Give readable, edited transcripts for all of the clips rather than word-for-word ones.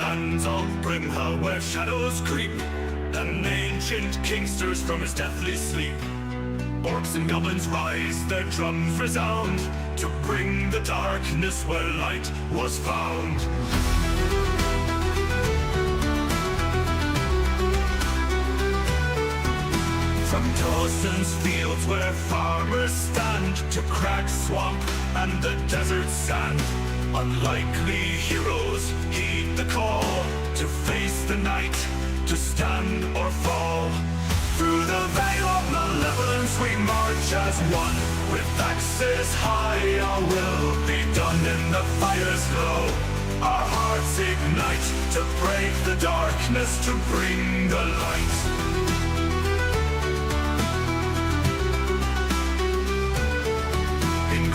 stands all MINHAL where shadows creep, and ancient king stirs from his deathly sleep. Orcs and goblins rise, their drums resound, to bring the darkness where light was found. From Dawson's fields where farmers stand, to Crag Swamp and the desert sand, unlikely heroes heed the call, to face the night, to stand or fall. Through the veil of malevolence we march as one, with axes high our will be done in the fire's glow. Our hearts ignite to break the darkness, to bring the light.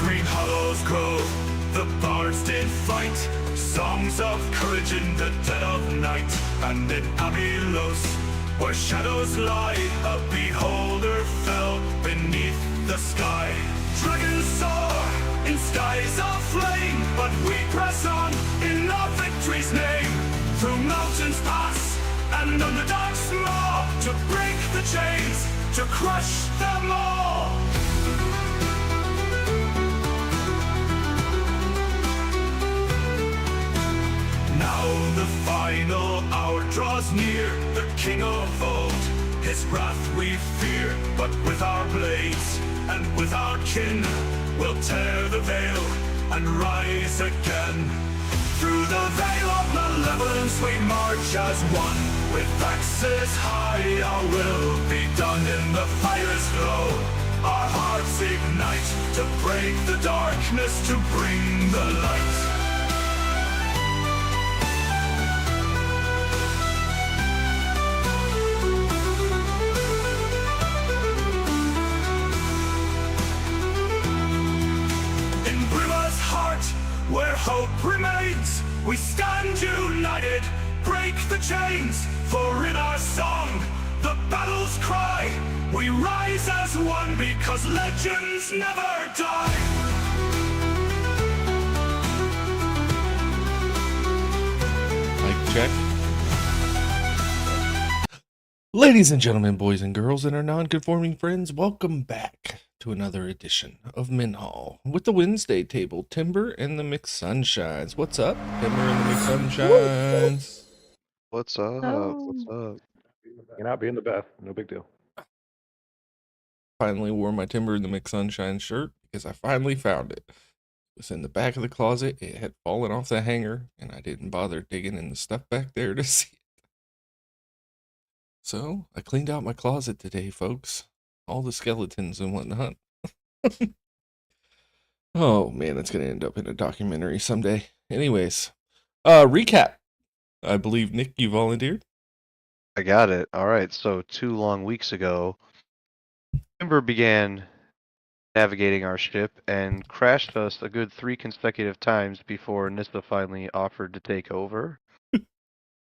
Green Hollow's grove, the bards did fight, songs of courage in the dead of night. And in Abylos, where shadows lie, a beholder fell beneath the sky. Dragons soar in skies of flame, but we press on in our victory's name. Through mountains pass and underdogs maw, to break the chains, to crush them all. Now the final hour draws near, the king of old, his wrath we fear. But with our blades and with our kin, we'll tear the veil and rise again. Through the veil of malevolence we march as one, with axes high our will be done in the fire's glow. Our hearts ignite to break the darkness, to bring the light. Where hope remains, we stand united, break the chains, for in our song, the battle's cry, we rise as one, because legends never die. Mic check. Ladies and gentlemen, boys and girls, and our non-conforming friends, welcome back to another edition of MINHAL with the Wednesday table, Timber and the McSunshines. What's up, Timber and the McSunshines? What's up? What's up? You're not being the best. No big deal. Finally wore my Timber and the McSunshine shirt because I finally found it. It was in the back of the closet. It had fallen off the hanger, and I didn't bother digging in the stuff back there to see it. So I cleaned out my closet today, folks. All the skeletons and whatnot. Oh man, that's gonna end up in a documentary someday. Anyways, recap. I believe Nick, you volunteered. I got it. All right. So 2 long weeks ago, Timber began navigating our ship and crashed us a good 3 consecutive times before Nissa finally offered to take over.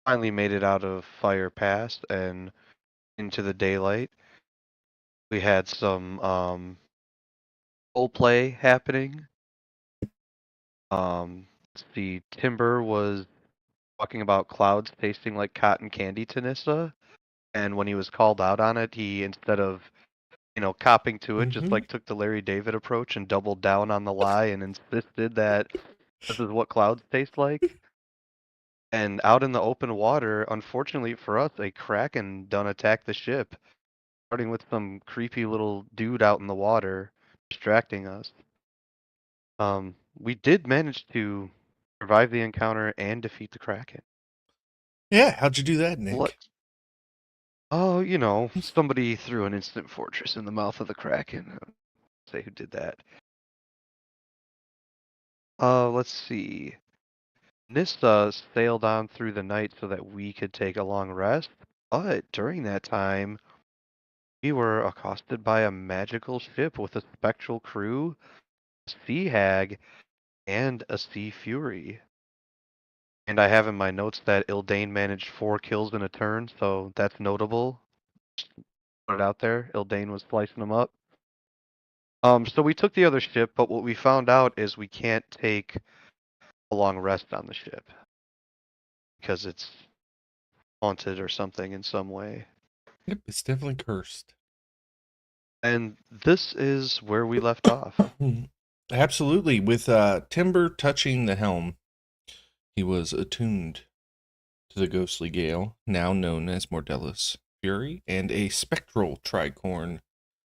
Finally made it out of Fire Pass and into the daylight. We had some role play happening. The Timber was talking about clouds tasting like cotton candy to Nissa, and when he was called out on it, he, instead of, copping to it, just like took the Larry David approach and doubled down on the lie and insisted that this is what clouds taste like. And out in the open water, unfortunately for us, a kraken done attacked the ship, starting with some creepy little dude out in the water distracting us. We did manage to survive the encounter and defeat the kraken. Yeah, how'd you do that, Nick? What? Oh, somebody threw an instant fortress in the mouth of the kraken. Say who did that. Let's see. Nissa sailed on through the night so that we could take a long rest, but during that time, we were accosted by a magical ship with a spectral crew, a sea hag, and a sea fury. And I have in my notes that Ildane managed 4 kills in a turn, so that's notable. Just put it out there. Ildane was slicing them up. So we took the other ship, but what we found out is we can't take a long rest on the ship. because it's haunted or something in some way. Yep, it's definitely cursed. And this is where we left off. Absolutely. With Timber touching the helm, he was attuned to the ghostly gale, now known as Mordella's Fury, and a spectral tricorn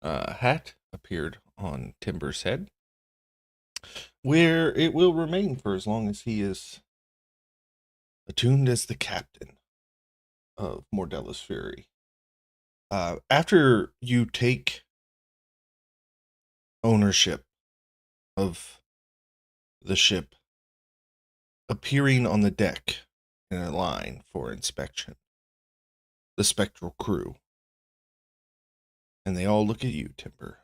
hat appeared on Timber's head, where it will remain for as long as he is attuned as the captain of Mordella's Fury. After you take ownership of the ship, appearing on the deck in a line for inspection, the spectral crew, and they all look at you, Timber.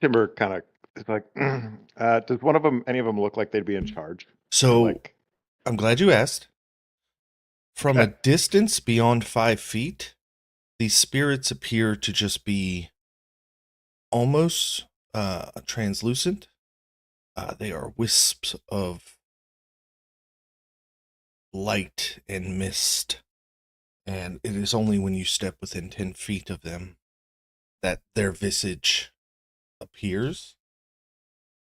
Timber kind of is like, does any of them look like they'd be in charge? Or So like, I'm glad you asked. From a Okay. distance beyond 5 feet, these spirits appear to just be almost translucent. They are wisps of light and mist, and it is only when you step within 10 feet of them that their visage appears.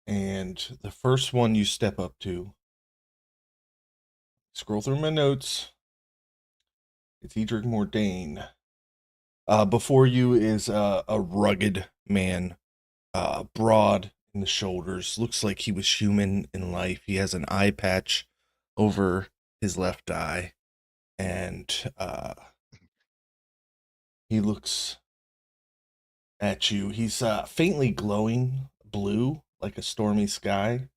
And the first one you step up to, scroll through my notes, it's Edric Mordain. Before you is a rugged man, broad in the shoulders. Looks like he was human in life. He has an eye patch over his left eye, and he looks at you. He's faintly glowing blue, like a stormy sky,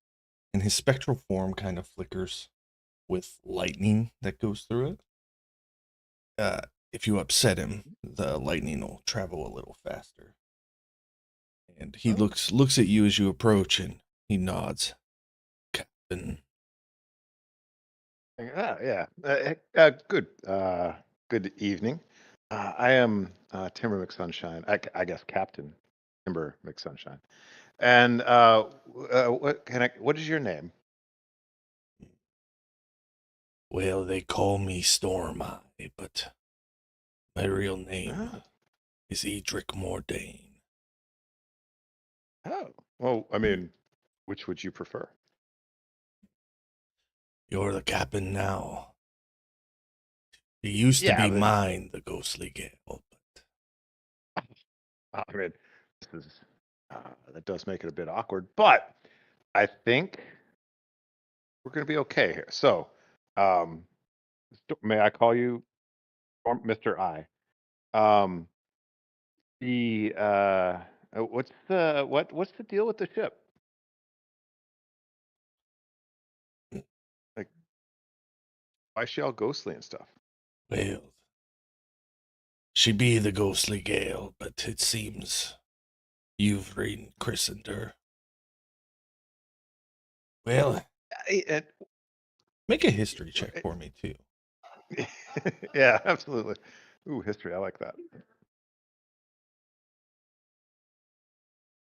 and his spectral form kind of flickers with lightning that goes through it. If you upset him, the lightning will travel a little faster. And he looks at you as you approach, and he nods. Captain. Yeah. Good. Good evening. I am Timber McSunshine. I guess Captain Timber McSunshine. And what is your name? Well, they call me Storm Eye, but my real name Oh. is Edric Mordain. Oh. Well, I mean, which would you prefer? You're the captain now. You used to Yeah, be but mine, the ghostly gale, but I mean, this is that does make it a bit awkward, but I think we're going to be okay here. So, um, may I call you Mr. I? Um, what's the deal with the ship? Like, why is she all ghostly and stuff? well, she be the ghostly gale, but it seems you've rechristened her. Well, I- make a history check for me, too. yeah, absolutely. Ooh, history. I like that.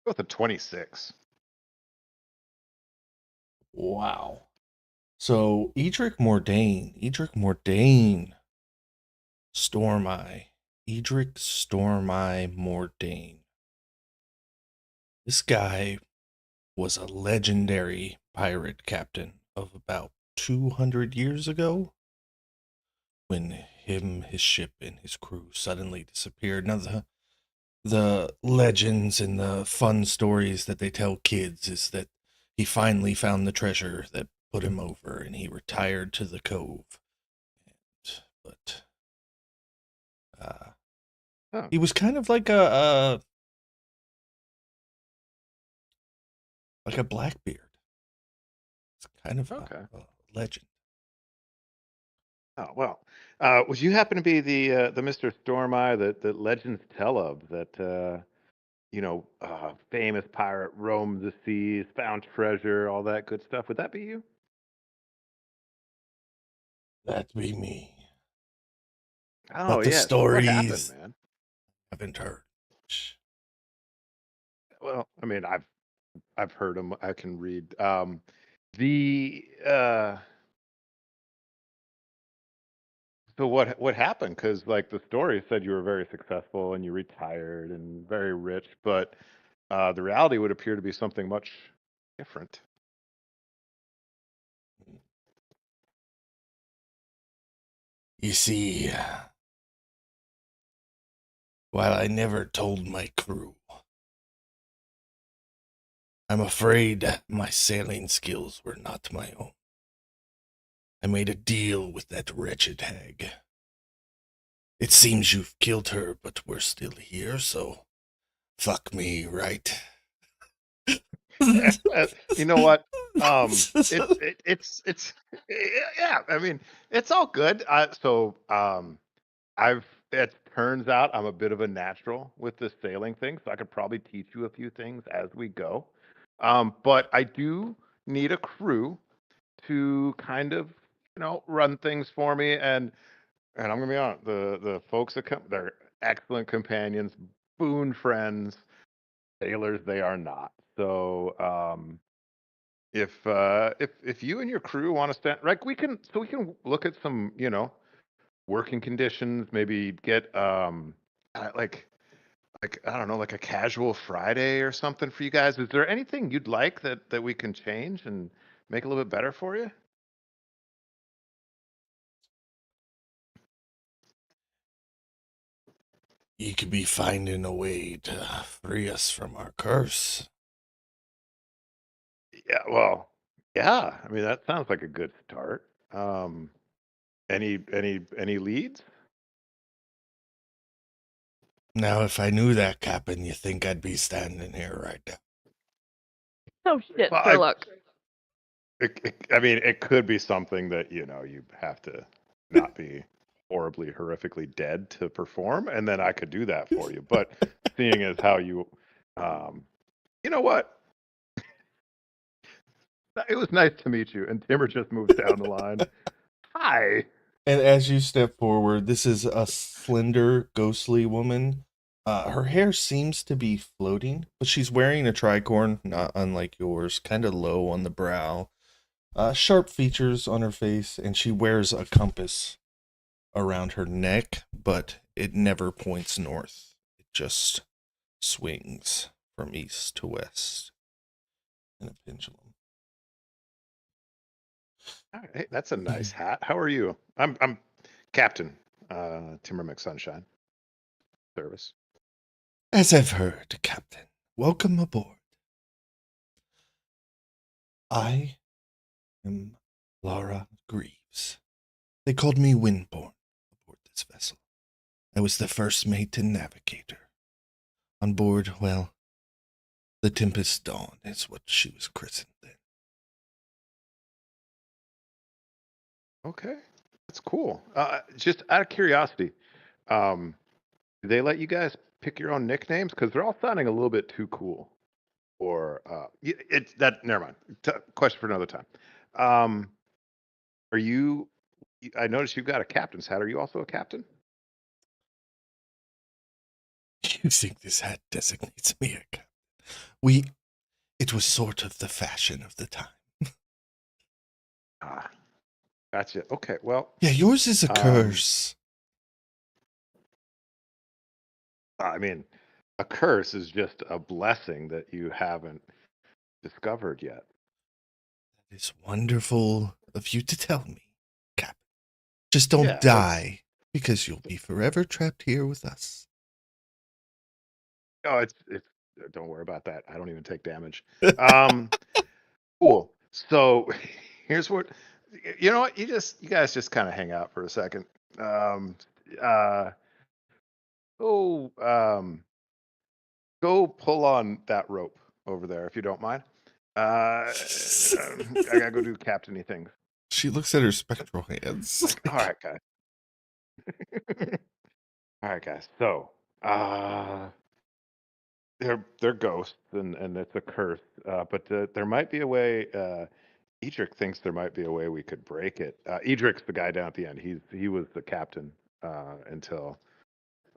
Go with a 26. Wow. So, Edric Mordain, Storm Eye, Edric Storm Eye Mordain. This guy was a legendary pirate captain of about 200 years ago when his ship, and his crew suddenly disappeared. Now, the legends and the fun stories that they tell kids is that he finally found the treasure that put him over, and he retired to the cove. But Oh, he was kind of like a Blackbeard. It's kind of okay. a legend. Oh well. Would you happen to be the Mr. Stormeye that legends tell of that famous pirate roamed the seas, found treasure, all that good stuff? Would that be you? That'd be me. Oh But the yeah. So what happened, stories man? haven't heard. Well, I mean, I've I've heard them. I can read. The So what happened? Because like the story said you were very successful and you retired and very rich, but the reality would appear to be something much different. You see, while I never told my crew, I'm afraid my sailing skills were not my own. I made a deal with that wretched hag. It seems you've killed her, but we're still here, so fuck me, right? You know what? It's yeah. I mean, it's all good. I've it turns out I'm a bit of a natural with this sailing thing, so I could probably teach you a few things as we go. But I do need a crew to kind of run things for me, and I'm gonna be honest, the folks that come, they're excellent companions, boon friends, sailors they are not. So if you and your crew want to stand, like we can look at some working conditions, maybe get like I don't know, like a casual Friday or something for you guys. Is there anything you'd like that we can change and make a little bit better for you? You could be finding a way to free us from our curse. Yeah, well, yeah. I mean, that sounds like a good start. Um, any leads? Now, if I knew that, Captain, you think I'd be standing here right now? Oh shit, Well, Sherlock. I mean, it could be something that you have to not be horribly, horrifically dead to perform, and then I could do that for you. But seeing as how um, you know what? It was nice to meet you. And Timber just moves down the line. Hi. And as you step forward, this is a slender, ghostly woman. Her hair seems to be floating, but she's wearing a tricorn, not unlike yours, kind of low on the brow. Sharp features on her face, and she wears a compass around her neck, but it never points north. It just swings from east to west in a pendulum. All right, that's a nice hat. How are you? I'm Captain Timber McSunshine. Service. As I've heard, Captain, welcome aboard. I am Laura Greaves. They called me Windborn aboard this vessel. I was the first mate and navigator. On board, well, the Tempest Dawn is what she was christened then. Okay, that's cool. Just out of curiosity, um, do they let you guys pick your own nicknames? Because they're all sounding a little bit too cool. Or it's that. Never mind. Question for another time. Um, are you? I noticed you've got a captain's hat. Are you also a captain? You think this hat designates me a captain? It was sort of the fashion of the time. Ah, gotcha. Okay, well, Yeah, yours is a curse. I mean, a curse is just a blessing that you haven't discovered yet. It's wonderful of you to tell me, Captain. Just don't Yeah, die, because you'll be forever trapped here with us. oh, it's. Don't worry about that. I don't even take damage. Cool. So, here's what. You know what? You guys just kind of hang out for a second. Um, uh, go, go pull on that rope over there if you don't mind. I gotta go do captainy things. She looks at her spectral hands. All right, guys. All right, guys. So, they're ghosts, and it's a curse. But there might be a way. Edric thinks there might be a way we could break it. Edric's the guy down at the end. He was the captain until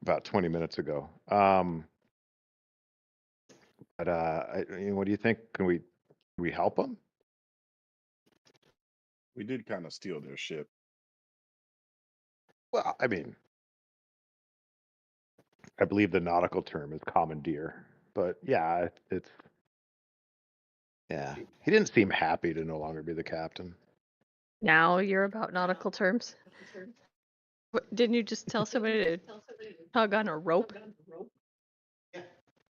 about 20 minutes ago. But what do you think? Can we help them? We did kind of steal their ship. Well, I mean, I believe the nautical term is commandeer, but yeah, it's yeah. He didn't seem happy to no longer be the captain. Now you're about nautical terms. Didn't you just tell somebody to tug on a rope?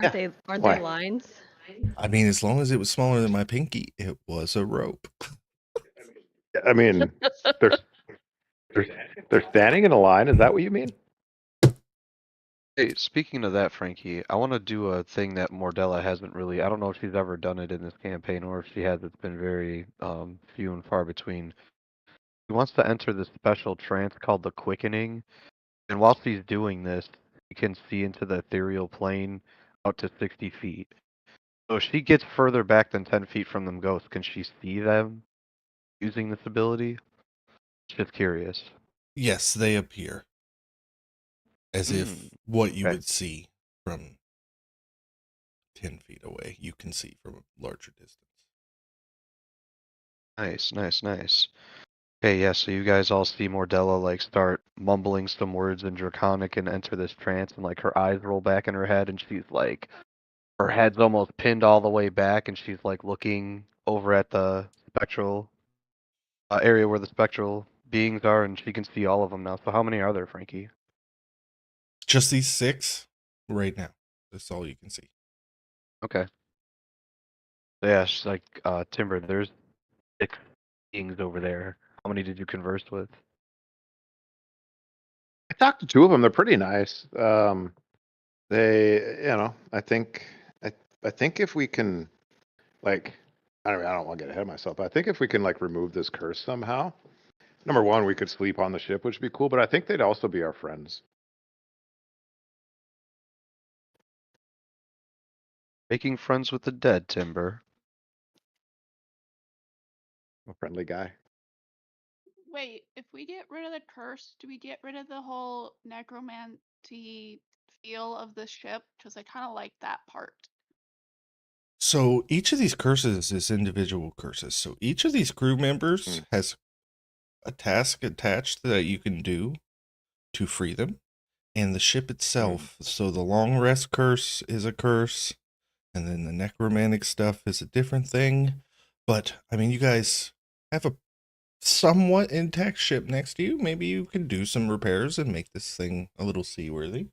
Aren't they Why? lines? I mean, as long as it was smaller than my pinky, it was a rope. I mean, they're they're standing in a line. Is that what you mean? Hey, speaking of that, Frankie, I want to do a thing that Mordella hasn't really. I don't know if she's ever done it in this campaign, or if she has. It's been very few and far between. She wants to enter this special trance called the Quickening, and while she's doing this, she can see into the ethereal plane out to 60 feet. So if she gets further back than 10 feet from them ghosts, can she see them using this ability? Just curious. Yes, they appear as if what you okay. would see from 10 feet away, you can see from a larger distance. Nice, nice, nice. Okay, yeah, so you guys all see Mordella like start mumbling some words in Draconic and enter this trance, and like her eyes roll back in her head, and she's like, her head's almost pinned all the way back, and she's like looking over at the spectral area where the spectral beings are, and she can see all of them now. So how many are there, Frankie? Just these 6 right now. That's all you can see. Okay. So yeah, she's like, Timber, there's 6 beings over there. How many did you converse with? I talked to 2 of them. They're pretty nice. They, I think if we can, like, I don't want to get ahead of myself, but I think if we can like remove this curse somehow, number one, we could sleep on the ship, which would be cool. But I think they'd also be our friends. Making friends with the dead, Timber. A friendly guy. Wait, if we get rid of the curse, do we get rid of the whole necromancy feel of the ship? Because I kind of like that part. So each of these curses is individual curses. So each of these crew members has a task attached that you can do to free them. And the ship itself, so the long rest curse is a curse, and then the necromantic stuff is a different thing. But, I mean, you guys have a somewhat intact ship next to you. Maybe you can do some repairs and make this thing a little seaworthy.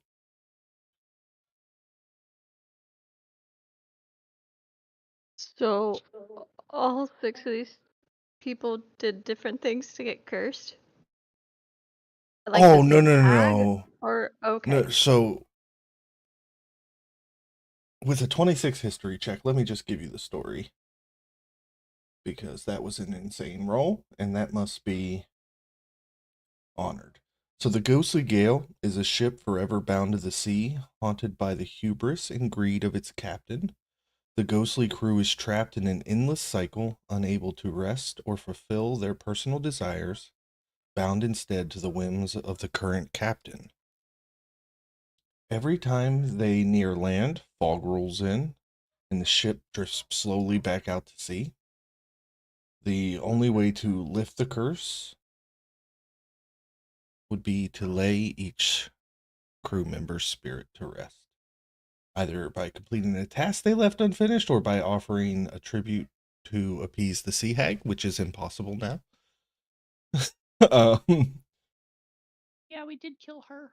So all 6 of these people did different things to get cursed? Like Oh, the no, same no, no, hag? no. Or okay. No, so with a 26 history check, let me just give you the story. Because that was an insane roll, and that must be honored. So the Ghostly Gale is a ship forever bound to the sea, haunted by the hubris and greed of its captain. The ghostly crew is trapped in an endless cycle, unable to rest or fulfill their personal desires, bound instead to the whims of the current captain. Every time they near land, fog rolls in, and the ship drifts slowly back out to sea. The only way to lift the curse would be to lay each crew member's spirit to rest, either by completing a task they left unfinished or by offering a tribute to appease the sea hag, which is impossible now. Yeah, we did kill her.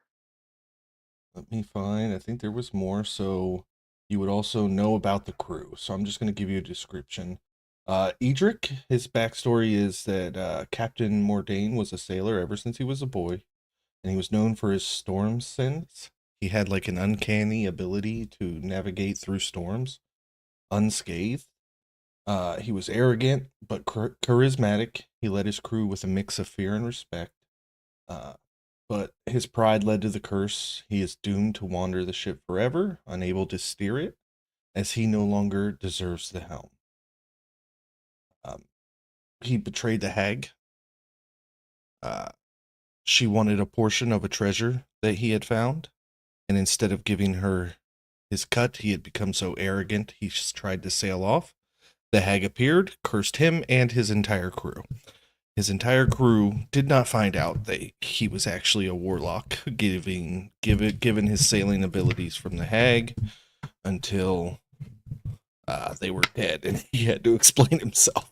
Let me find, I think there was more. So you would also know about the crew. So I'm just going to give you a description. Edric, his backstory is that Captain Mordain was a sailor ever since he was a boy, and he was known for his storm sense. He had like an uncanny ability to navigate through storms unscathed. He was arrogant but charismatic. He led his crew with a mix of fear and respect. But his pride led to the curse. He is doomed to wander the ship forever, unable to steer it, as he no longer deserves the helm. He betrayed the hag. She wanted a portion of a treasure that he had found, and instead of giving her his cut, he had become so arrogant, he just tried to sail off. The hag appeared, cursed him and his entire crew. His entire crew did not find out that he was actually a warlock, given his sailing abilities from the hag, until they were dead and he had to explain himself.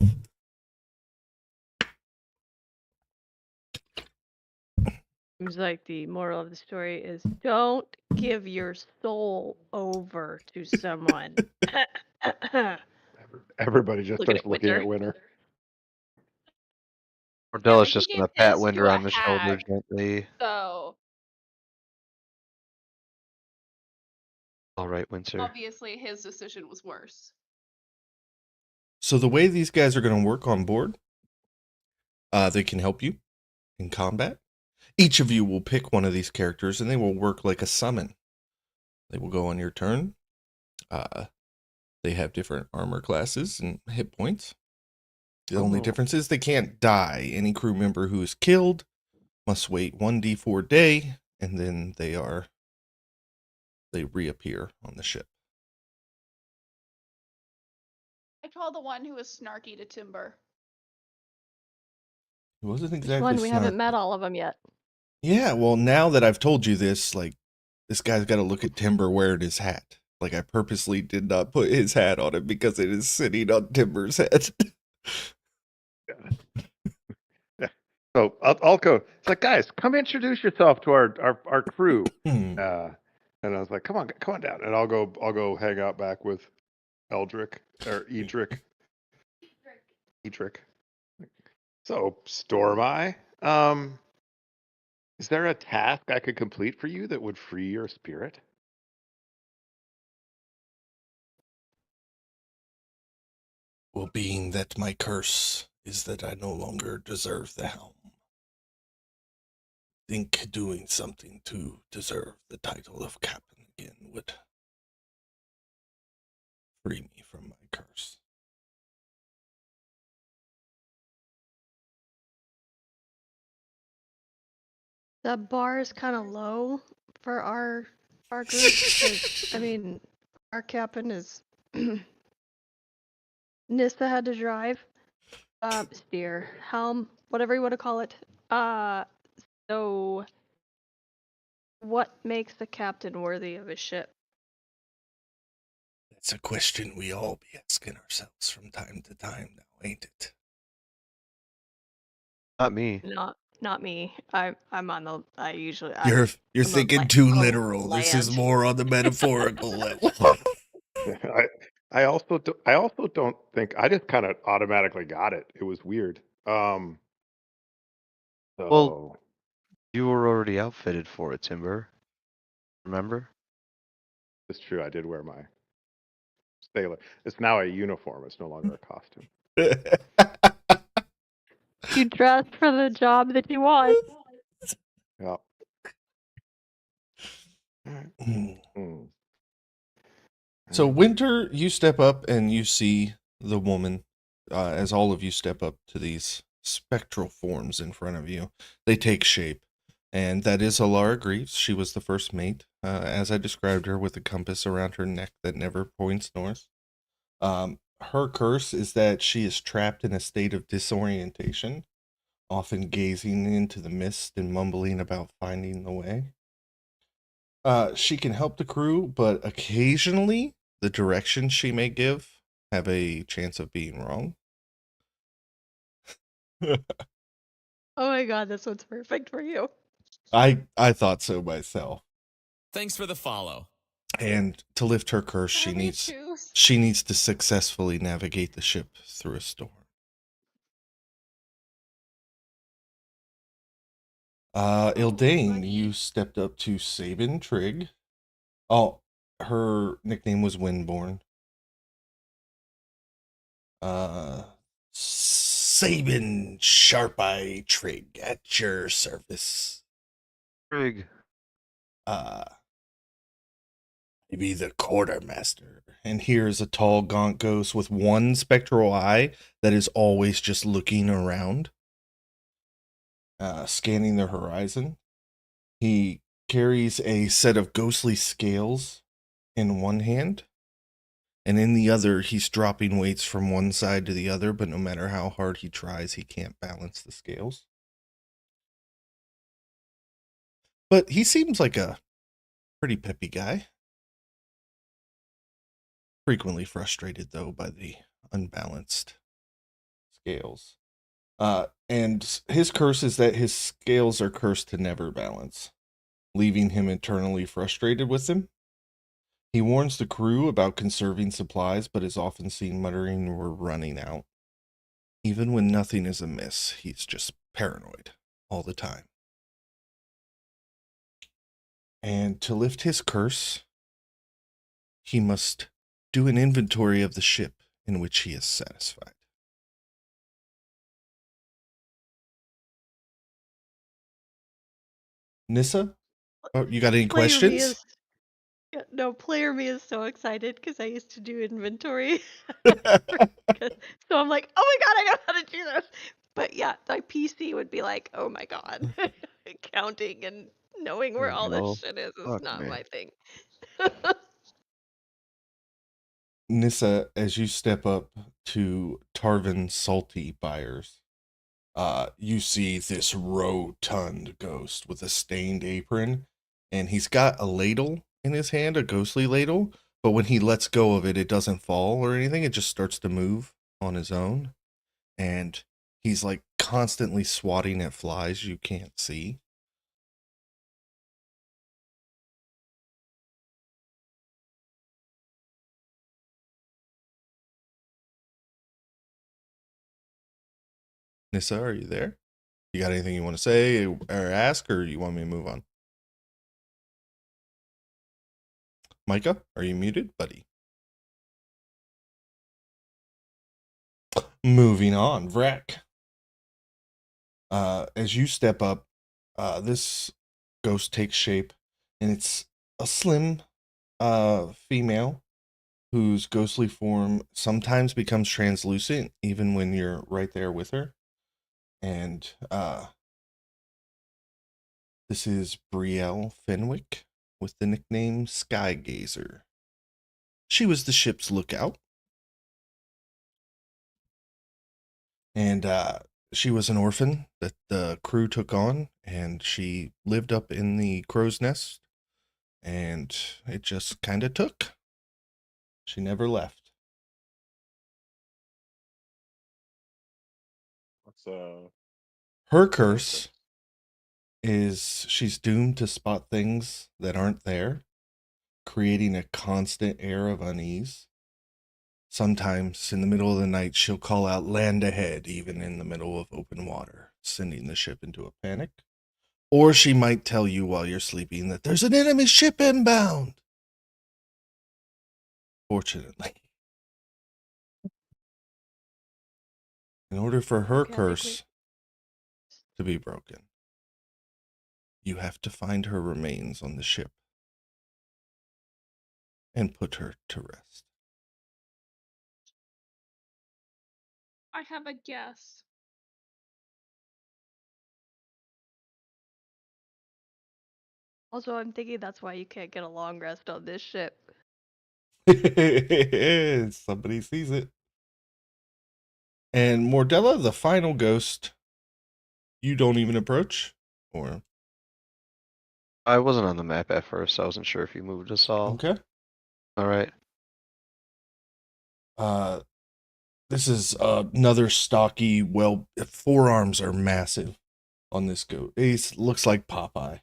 Seems like the moral of the story is don't give your soul over to someone. Everybody just Looking starts at looking at Winter. Winter. Cordella's he just did gonna pat this to Winder a on the shoulder hag. gently. So All right, Winter. obviously his decision was worse. So the way these guys are going to work on board, they can help you in combat. Each of you will pick one of these characters and they will work like a summon. They will go on your turn. They have different armor classes and hit points. The only difference is they can't die. Any crew member who is killed must wait 1d4 day, and then they reappear on the ship. I call the one who was snarky to Timber. It wasn't Which exactly one? We haven't snarky. met all of them yet. Yeah, well, now that I've told you this, like, this guy's got to look at Timber wearing his hat. Like, I purposely did not put his hat on him because it is sitting on Timber's head. Yeah. So I'll go. It's like, guys, come introduce yourself to our crew. And I was like, come on down. And I'll go hang out back with Eldrick or Edric. Edric. So Stormeye, is there a task I could complete for you that would free your spirit? Well, being that my curse is that I no longer deserve the helm, think doing something to deserve the title of captain again would free me from my curse. That bar is kind of low for our group. 'Cause, I mean, our captain is Nissa had to drive, steer, helm, whatever you want to call it. So what makes the captain worthy of a ship? That's a question we all be asking ourselves from time to time now, ain't it? Not me. Not me. I'm on the. I usually. You're I'm thinking like, too on literal. This is land. more on the metaphorical level. I also don't think I just kind of automatically got it. It was weird. So Well, you were already outfitted for it, Timber. Remember? it's true. I did wear my sailor. It's now a uniform. It's no longer a costume. You dress for the job that you want. Yeah. So, Winter, you step up and you see the woman, as all of you step up to these spectral forms in front of you. They take shape, and that is Alara Greaves. She was the first mate, as I described her, with a compass around her neck that never points north. Her curse is that she is trapped in a state of disorientation, often gazing into the mist and mumbling about finding the way. She can help the crew, but occasionally the directions she may give have a chance of being wrong. Oh my god, this one's perfect for you. I thought so myself. Thanks for the follow. And to lift her curse, she needs to successfully navigate the ship through a storm. Ildane, you stepped up to Sabin Trigg. Oh, her nickname was Windborn. Sabin Sharp-Eye Trigg at your service. Trig. Maybe the quartermaster. And here's a tall, gaunt ghost with one spectral eye that is always just looking around, scanning the horizon. He carries a set of ghostly scales in one hand, and in the other, he's dropping weights from one side to the other, but no matter how hard he tries, he can't balance the scales. But he seems like a pretty peppy guy. Frequently frustrated, though, by the unbalanced scales. And his curse is that his scales are cursed to never balance, leaving him eternally frustrated with them. He warns the crew about conserving supplies, but is often seen muttering, "We're running out." Even when nothing is amiss, he's just paranoid all the time. And to lift his curse, he must do an inventory of the ship in which he is satisfied. Nissa, oh, you got any Player me questions? is no, player me is so excited because I used to do inventory. So I'm like, oh my god, I know how to do this. But yeah, my PC would be like, oh my god, counting and knowing where all No. this shit is Fuck not me. my thing. Nissa, as you step up to Tarvin's salty buyers, you see this rotund ghost with a stained apron, and he's got a ladle in his hand, a ghostly ladle, but when he lets go of it, it doesn't fall or anything. It just starts to move on his own, and he's like constantly swatting at flies you can't see. Nissa, are you there? You got anything you want to say or ask, or you want me to move on? Micah, are you muted, buddy? Moving on, Vrek. As you step up, this ghost takes shape, and it's a slim female whose ghostly form sometimes becomes translucent even when you're right there with her. And this is Brielle Fenwick with the nickname Skygazer. She was the ship's lookout. And she was an orphan that the crew took on, and she lived up in the crow's nest, and it just kind of took. She never left. What's Her curse is she's doomed to spot things that aren't there, creating a constant air of unease. Sometimes in the middle of the night, she'll call out "land ahead," even in the middle of open water, sending the ship into a panic. Or she might tell you while you're sleeping that there's an enemy ship inbound. Fortunately, in order for her Okay, I think we- curse to be broken, you have to find her remains on the ship and put her to rest. I have a guess. Also, I'm thinking that's why you can't get a long rest on this ship. Somebody sees it. And Mordella, the final ghost, you don't even approach? Or I wasn't on the map at first, so I wasn't sure if you moved us all. okay. Alright. This is another stocky, well, forearms are massive on this goat. He looks like Popeye.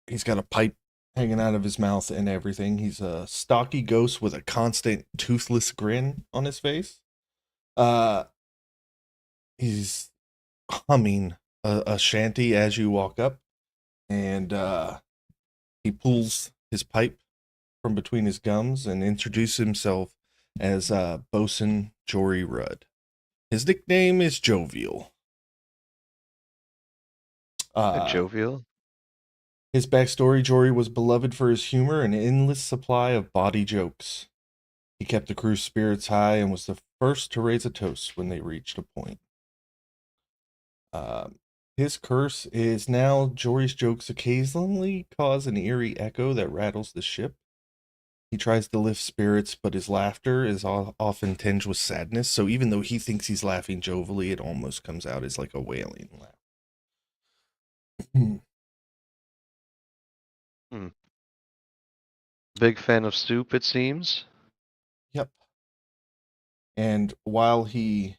He's got a pipe hanging out of his mouth and everything. He's a stocky ghost with a constant toothless grin on his face. He's humming a shanty as you walk up, and he pulls his pipe from between his gums and introduces himself as Bosun Jory Rudd. His nickname is Jovial. Jovial? His backstory: Jory was beloved for his humor and endless supply of body jokes. He kept the crew's spirits high and was the first to raise a toast when they reached a point. His curse is now Jory's jokes occasionally cause an eerie echo that rattles the ship. He tries to lift spirits, but his laughter is often tinged with sadness. So even though he thinks he's laughing jovially, it almost comes out as like a wailing laugh. Big fan of soup, it seems. Yep. And while his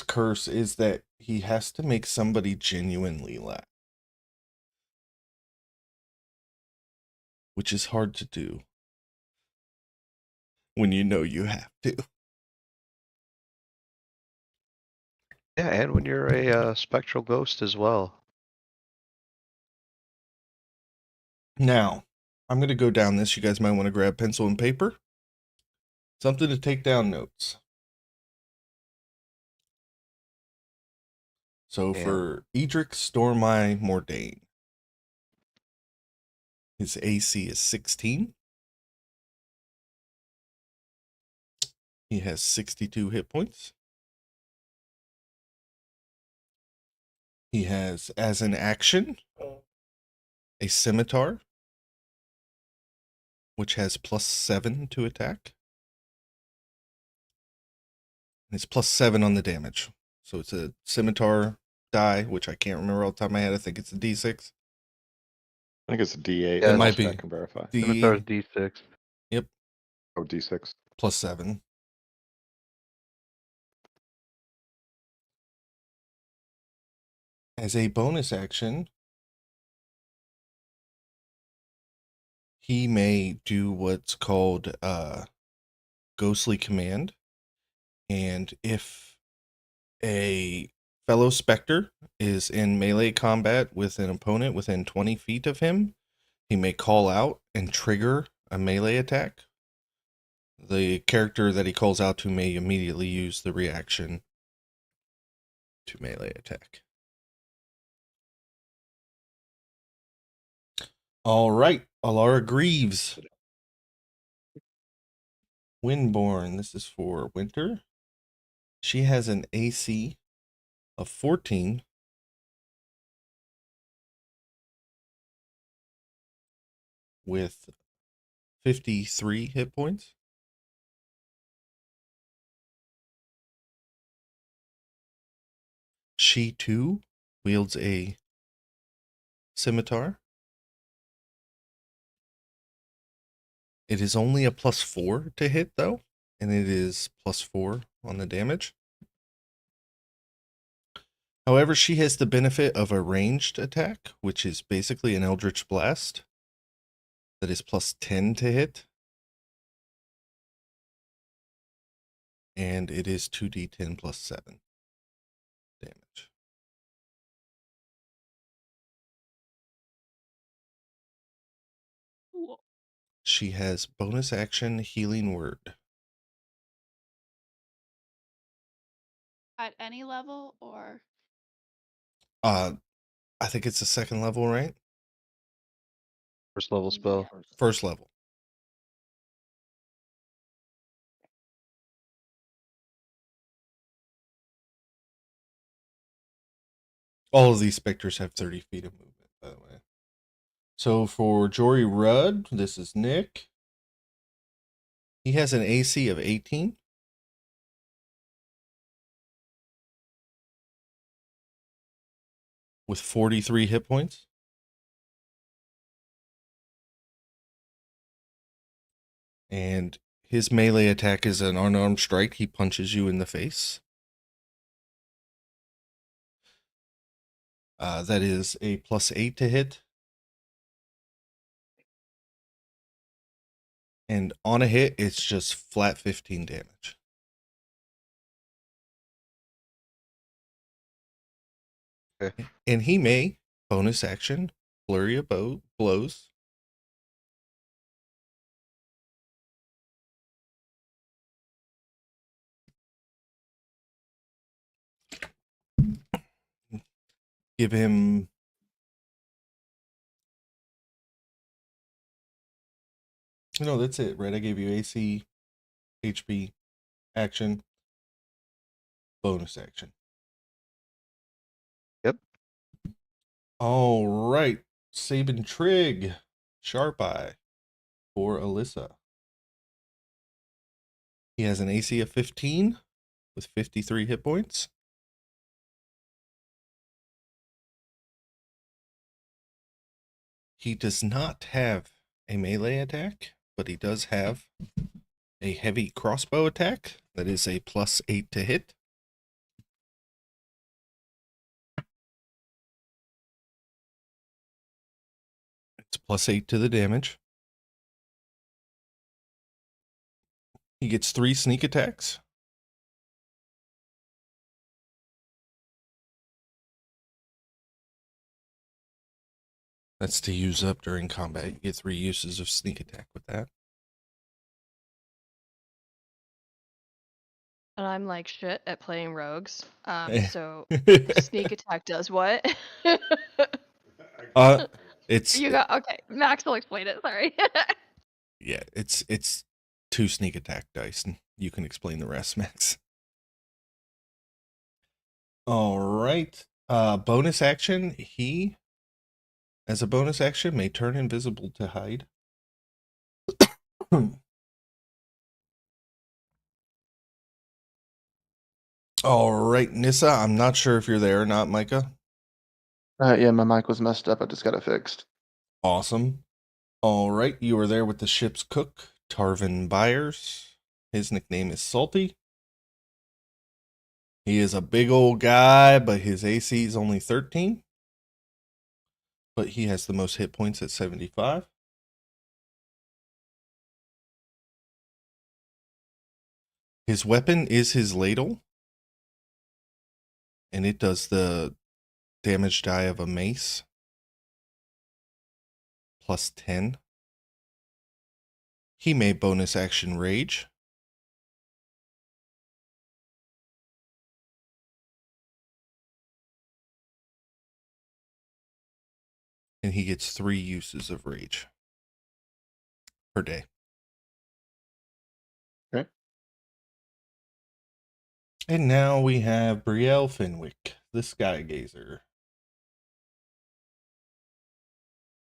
curse is that he has to make somebody genuinely laugh, which is hard to do when you know you have to. Yeah, and when you're a spectral ghost as well. Now, I'm going to go down this. You guys might want to grab pencil and paper. Something to take down notes. So Yeah. for Edric Stormeye Mordain, his AC is 16. He has 62 hit points. He has, as an action, a scimitar, which has +7 to attack. And it's +7 on the damage. So it's a scimitar die, which I can't remember off the top of my head. I think it's a D6. I think it's a D8. Yeah, it might I be. can verify. Scimitar's D6. Yep, Oh, D6. +7. As a bonus action, he may do what's called Ghostly Command. And if a fellow Spectre is in melee combat with an opponent within 20 feet of him, he may call out and trigger a melee attack. The character that he calls out to may immediately use the reaction to melee attack. All right, Alara Greaves. Windborn. This is for Winter. She has an AC of 14. With 53 hit points. She too wields a scimitar. It is only a +4 to hit though, and it is +4 on the damage. However, she has the benefit of a ranged attack, which is basically an Eldritch Blast that is +10 to hit. And it is 2d10 +7 damage. Cool. She has bonus action Healing Word. At any level or I think it's a second level, right? First level spell. Yeah. First level. All of these specters have 30 feet of movement, by the way. So for Jory Rudd, this is Nick. He has an AC of 18. With 43 hit points. And his melee attack is an unarmed strike. He punches you in the face. That is a +8 to hit. And on a hit, it's just flat 15 damage. Okay. And he may, bonus action, flurry of blows. Give him... No, that's it, right? I gave you AC, HP, action. bonus action. Yep. All right. Sabin Trig. Sharp Eye for Alyssa. He has an AC of 15 with 53 hit points. He does not have a melee attack, but he does have a heavy crossbow attack that is a +8 to hit. It's +8 to the damage. He gets 3 sneak attacks. That's to use up during combat. You get 3 uses of sneak attack with that. And I'm like shit at playing rogues. Eh. So sneak attack does what? It's You got okay. Max will explain it. Sorry. yeah, it's 2 sneak attack dice, and you can explain the rest, Max. All right. Bonus action. He, as a bonus action, may turn invisible to hide. All right, Nissa. I'm not sure if you're there or not, Micah. Yeah, my mic was messed up. I just got it fixed. Awesome. All right, you are there with the ship's cook, Tarvin Byers. His nickname is Salty. He is a big old guy, but his AC is only 13. But he has the most hit points at 75. His weapon is his ladle, and it does the damage die of a mace +10. He may bonus action rage. And he gets 3 uses of rage per day. Okay. And now we have Brielle Fenwick, the Sky Gazer.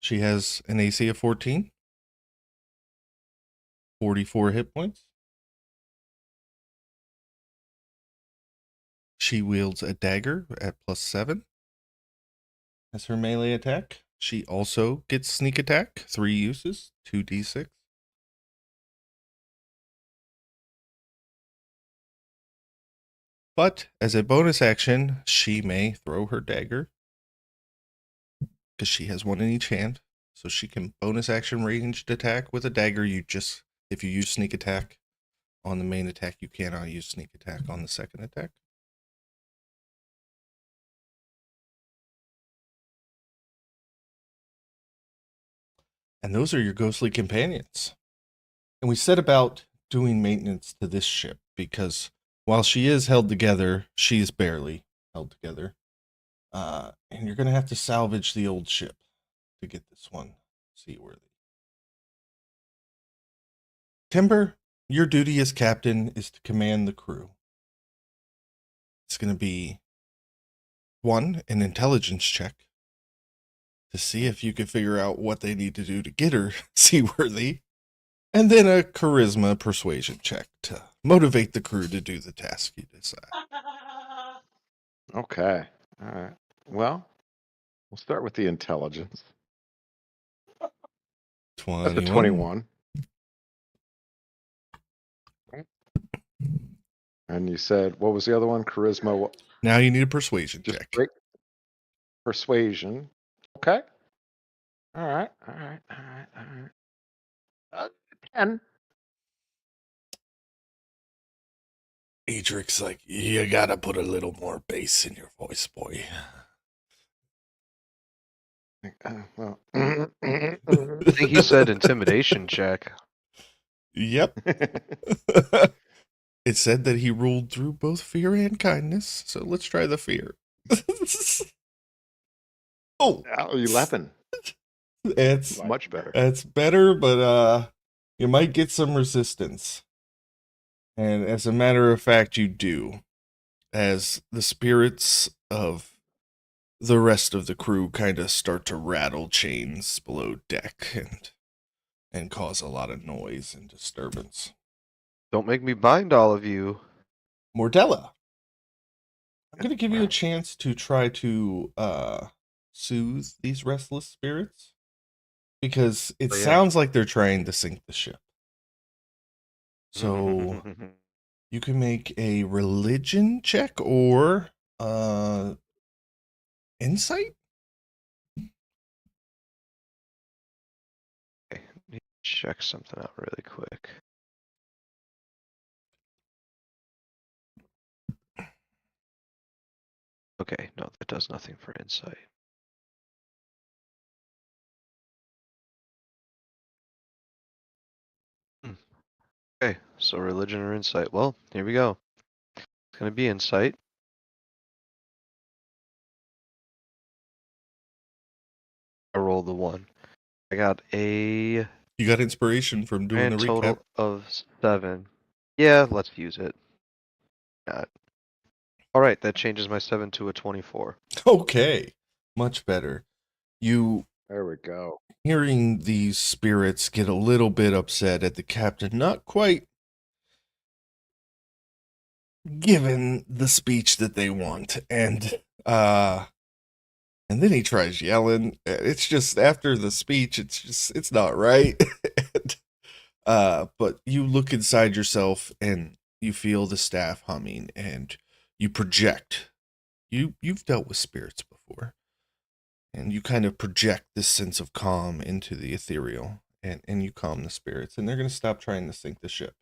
She has an AC of 14, 44 hit points. She wields a dagger at +7 as her melee attack. She also gets sneak attack, 3 uses, 2d6. But as a bonus action, she may throw her dagger because she has one in each hand. So she can bonus action ranged attack with a dagger. If you use sneak attack on the main attack, you cannot use sneak attack on the second attack. And those are your ghostly companions. And we set about doing maintenance to this ship because while she is held together, she is barely held together. And you're going to have to salvage the old ship to get this one seaworthy. Timber, your duty as captain is to command the crew. It's going to be 1, an intelligence check to see if you can figure out what they need to do to get her seaworthy, and then a charisma persuasion check to motivate the crew to do the task you decide. Okay. All right. Well, we'll start with the intelligence. That's a 21. And you said, what was the other one? Charisma? Now you need a persuasion Just check. break persuasion. Okay. All right. All right. All right. All right. 10. Adric's like, you gotta put a little more bass in your voice, boy. Well. I think he said intimidation check. Yep. It said that he ruled through both fear and kindness, so let's try the fear. Oh, 11. It's Much better. It's better, but you might get some resistance. And as a matter of fact, you do. as the spirits of the rest of the crew kind of start to rattle chains below deck and cause a lot of noise and disturbance. Don't make me bind all of you. Mordella, I'm going to give you a chance to try to soothe these restless spirits because it Oh, yeah. sounds like they're trying to sink the ship. So you can make a religion check or insight. Okay, need to check something out really quick. Okay, no, that does nothing for insight. Okay, so religion or insight. Well, here we go. It's gonna be insight. I rolled the 1. I got a You got inspiration from doing the grand recap. total of 7. Yeah, let's use it. Not. All right, that changes my 7 to a 24. Okay, much better. You There we go. hearing these spirits get a little bit upset at the captain, not quite given the speech that they want, and then he tries yelling. It's just after the speech, it's not right. But you look inside yourself and you feel the staff humming, and you project. You've dealt with spirits before, and you kind of project this sense of calm into the ethereal, and you calm the spirits, and they're going to stop trying to sink the ship.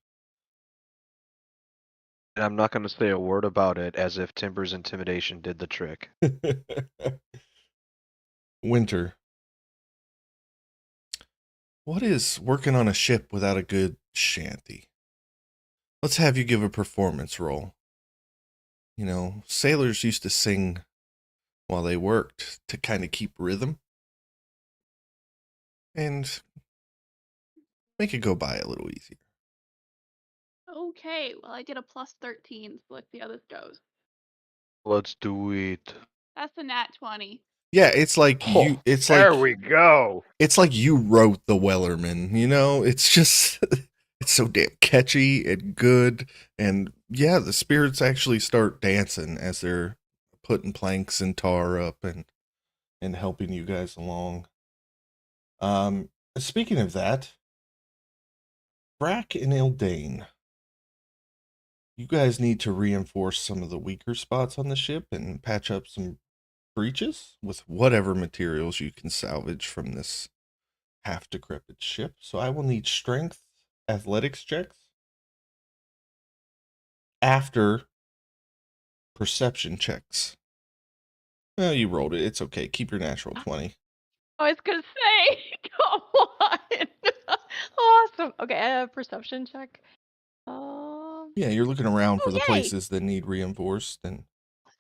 And I'm not gonna say a word about it as if Timber's intimidation did the trick. Winter. What is working on a ship without a good shanty? Let's have you give a performance roll. You know, sailors used to sing while they worked to kind of keep rhythm and make it go by a little easier. Okay, well I did a plus 13, so like the others goes. Let's do it. That's a nat 20. Yeah, it's like you. It's like There we go. it's like you wrote the Wellerman. You know, it's just it's so damn catchy and good. And yeah, the spirits actually start dancing as they're putting planks and tar up and helping you guys along. Speaking of that, Brack and Ildane, you guys need to reinforce some of the weaker spots on the ship and patch up some breaches with whatever materials you can salvage from this half decrepit ship. So I will need strength athletics checks after perception checks. Well, you rolled it. It's okay. Keep your natural 20. I was gonna say, come on. Awesome. Okay, I have a perception check. Yeah, you're looking around for the yay! places that need reinforced. And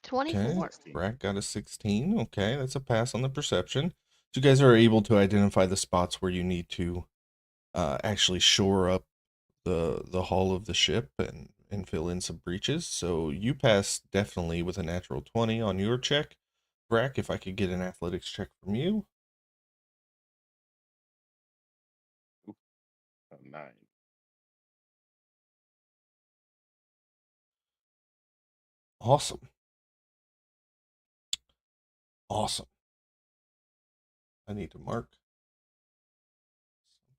24. Brack got a 16. Okay, that's a pass on the perception. So you guys are able to identify the spots where you need to actually shore up the hull of the ship and fill in some breaches. So you pass definitely with a natural 20 on your check. Brack, if I could get an athletics check from you. A 9. Awesome. Awesome. I need to mark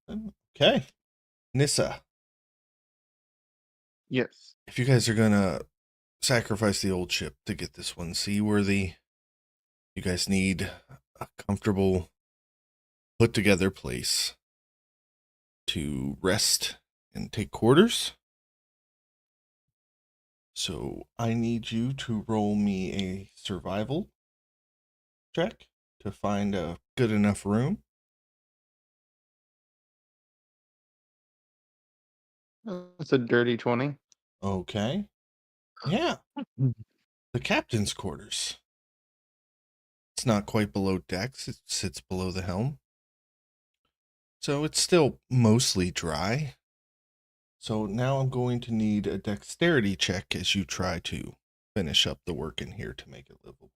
something. Okay. Nissa, Yes. if you guys are gonna sacrifice the old ship to get this one seaworthy, you guys need a comfortable, put together place to rest and take quarters. So I need you to roll me a survival check to find a good enough room. It's a dirty 20. Okay. Yeah. The captain's quarters. It's not quite below decks. It sits below the helm. So it's still mostly dry. So now I'm going to need a dexterity check as you try to finish up the work in here to make it livable.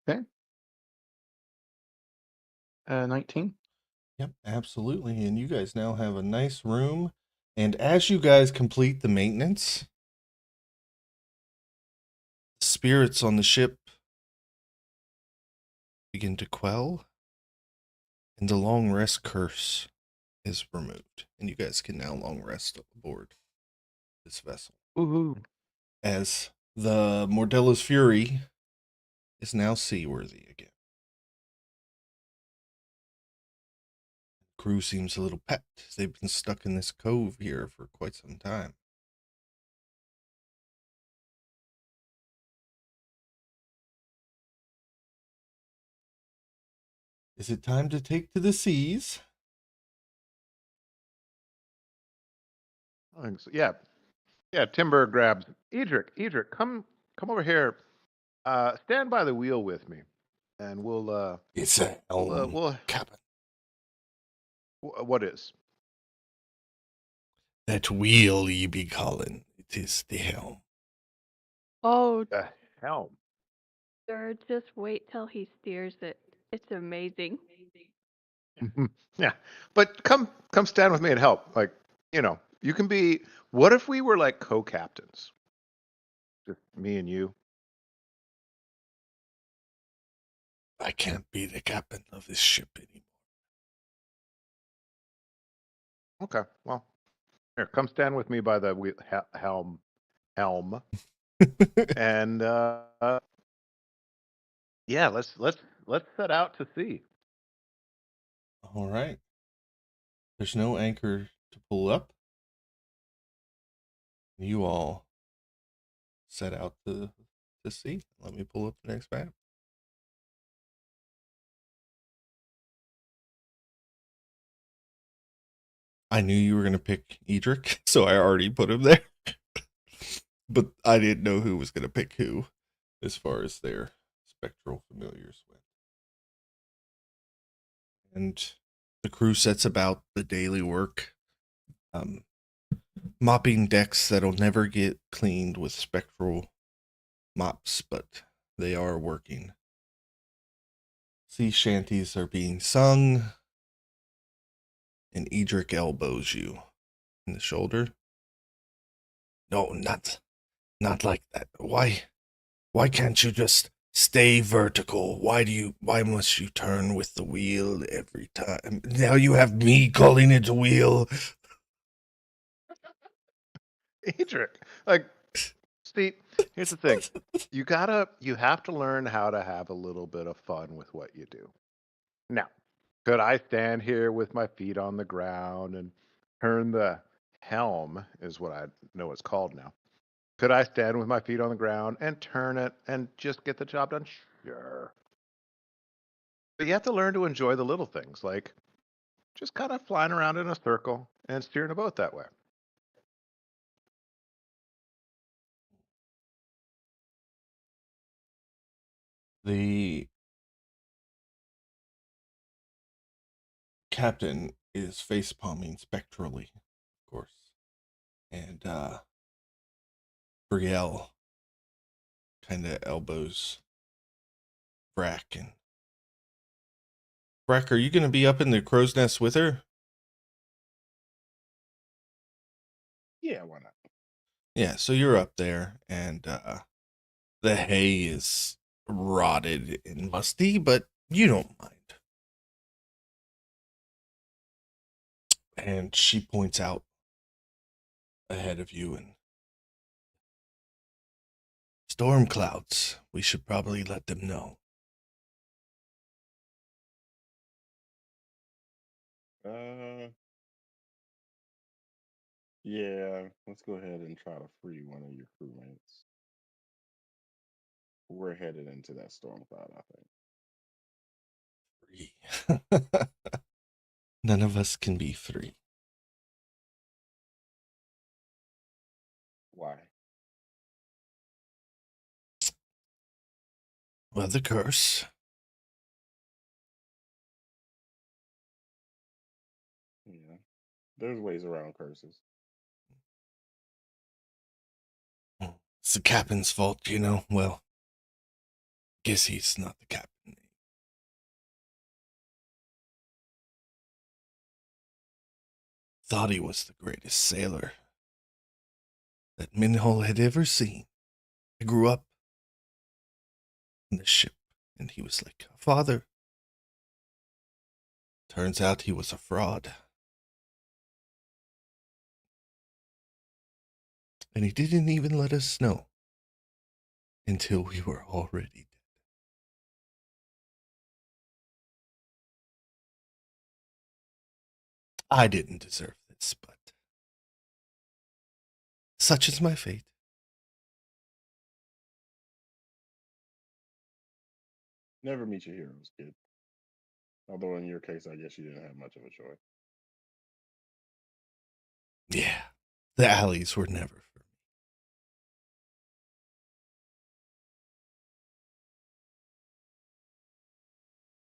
Okay. 19. Yep, absolutely. And you guys now have a nice room. And as you guys complete the maintenance, spirits on the ship begin to quell, and the long rest curse is removed. And you guys can now long rest aboard this vessel. Woohoo! As the Mordella's Fury is now seaworthy again. Crew seems a little pepped. They've been stuck in this cove here for quite some time. Is it time to take to the seas? I think so. Yeah. Yeah, Timber grabs Edric, come over here. Stand by the wheel with me, and we'll It's a we'll cabin. what is? That wheel ye be calling, it is the helm. Oh, The helm. sir, just wait till he steers it. It's amazing. Yeah, but come stand with me and help. Like, you can be. What if we were like co-captains? Just me and you. I can't be the captain of this ship anymore. Okay, well, here, come stand with me by the helm, and yeah, let's set out to sea. All right. There's no anchor to pull up. You all set out to sea. Let me pull up the next map. I knew you were going to pick Edric, so I already put him there. But I didn't know who was going to pick who as far as their spectral familiars went. And the crew sets about the daily work, mopping decks that'll never get cleaned with spectral mops, but they are working. Sea shanties are being sung, and Edric elbows you in the shoulder. No, not like that. Why can't you just stay vertical? Why must you turn with the wheel every time? Now you have me calling it a wheel. Edric, like, see, here's the thing. You have to learn how to have a little bit of fun with what you do. Now, could I stand here with my feet on the ground and turn the helm, is what I know it's called now. Could I stand with my feet on the ground and turn it and just get the job done? Sure. But you have to learn to enjoy the little things, like just kind of flying around in a circle and steering a boat that way. The captain is face palming spectrally, of course. And Brielle kind of elbows Brack. And Brack, are you going to be up in the crow's nest with her? Yeah, why not? Yeah, so you're up there, and the hay is rotted and musty, but you don't mind. And she points out ahead of you and storm clouds. We should probably let them know. Yeah, let's go ahead and try to free one of your crewmates. We're headed into that storm cloud, I think. Free. None of us can be free. Why? Well, the curse. Yeah, there's ways around curses. It's the captain's fault, you know. Well, guess he's not the captain. Thought he was the greatest sailor that MINHAL had ever seen. I grew up in the ship, and he was like a father. Turns out he was a fraud. And he didn't even let us know until we were already dead. I didn't deserve this, but such is my fate. Never meet your heroes, kid. Although in your case, I guess you didn't have much of a choice. Yeah, the alleys were never for me.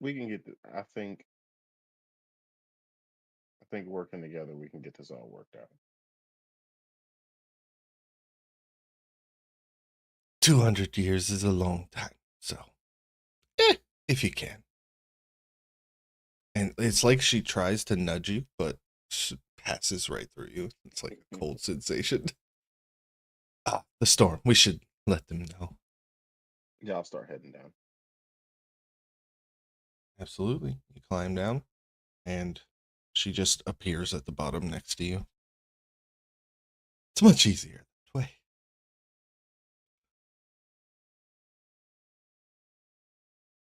We can get. I think working together, we can get this all worked out. 200 years is a long time, so if you can. And it's like she tries to nudge you, but she passes right through you. It's like a cold sensation. Ah, the storm. We should let them know. Yeah, I'll start heading down. Absolutely. You climb down, and she just appears at the bottom next to you. It's much easier that way.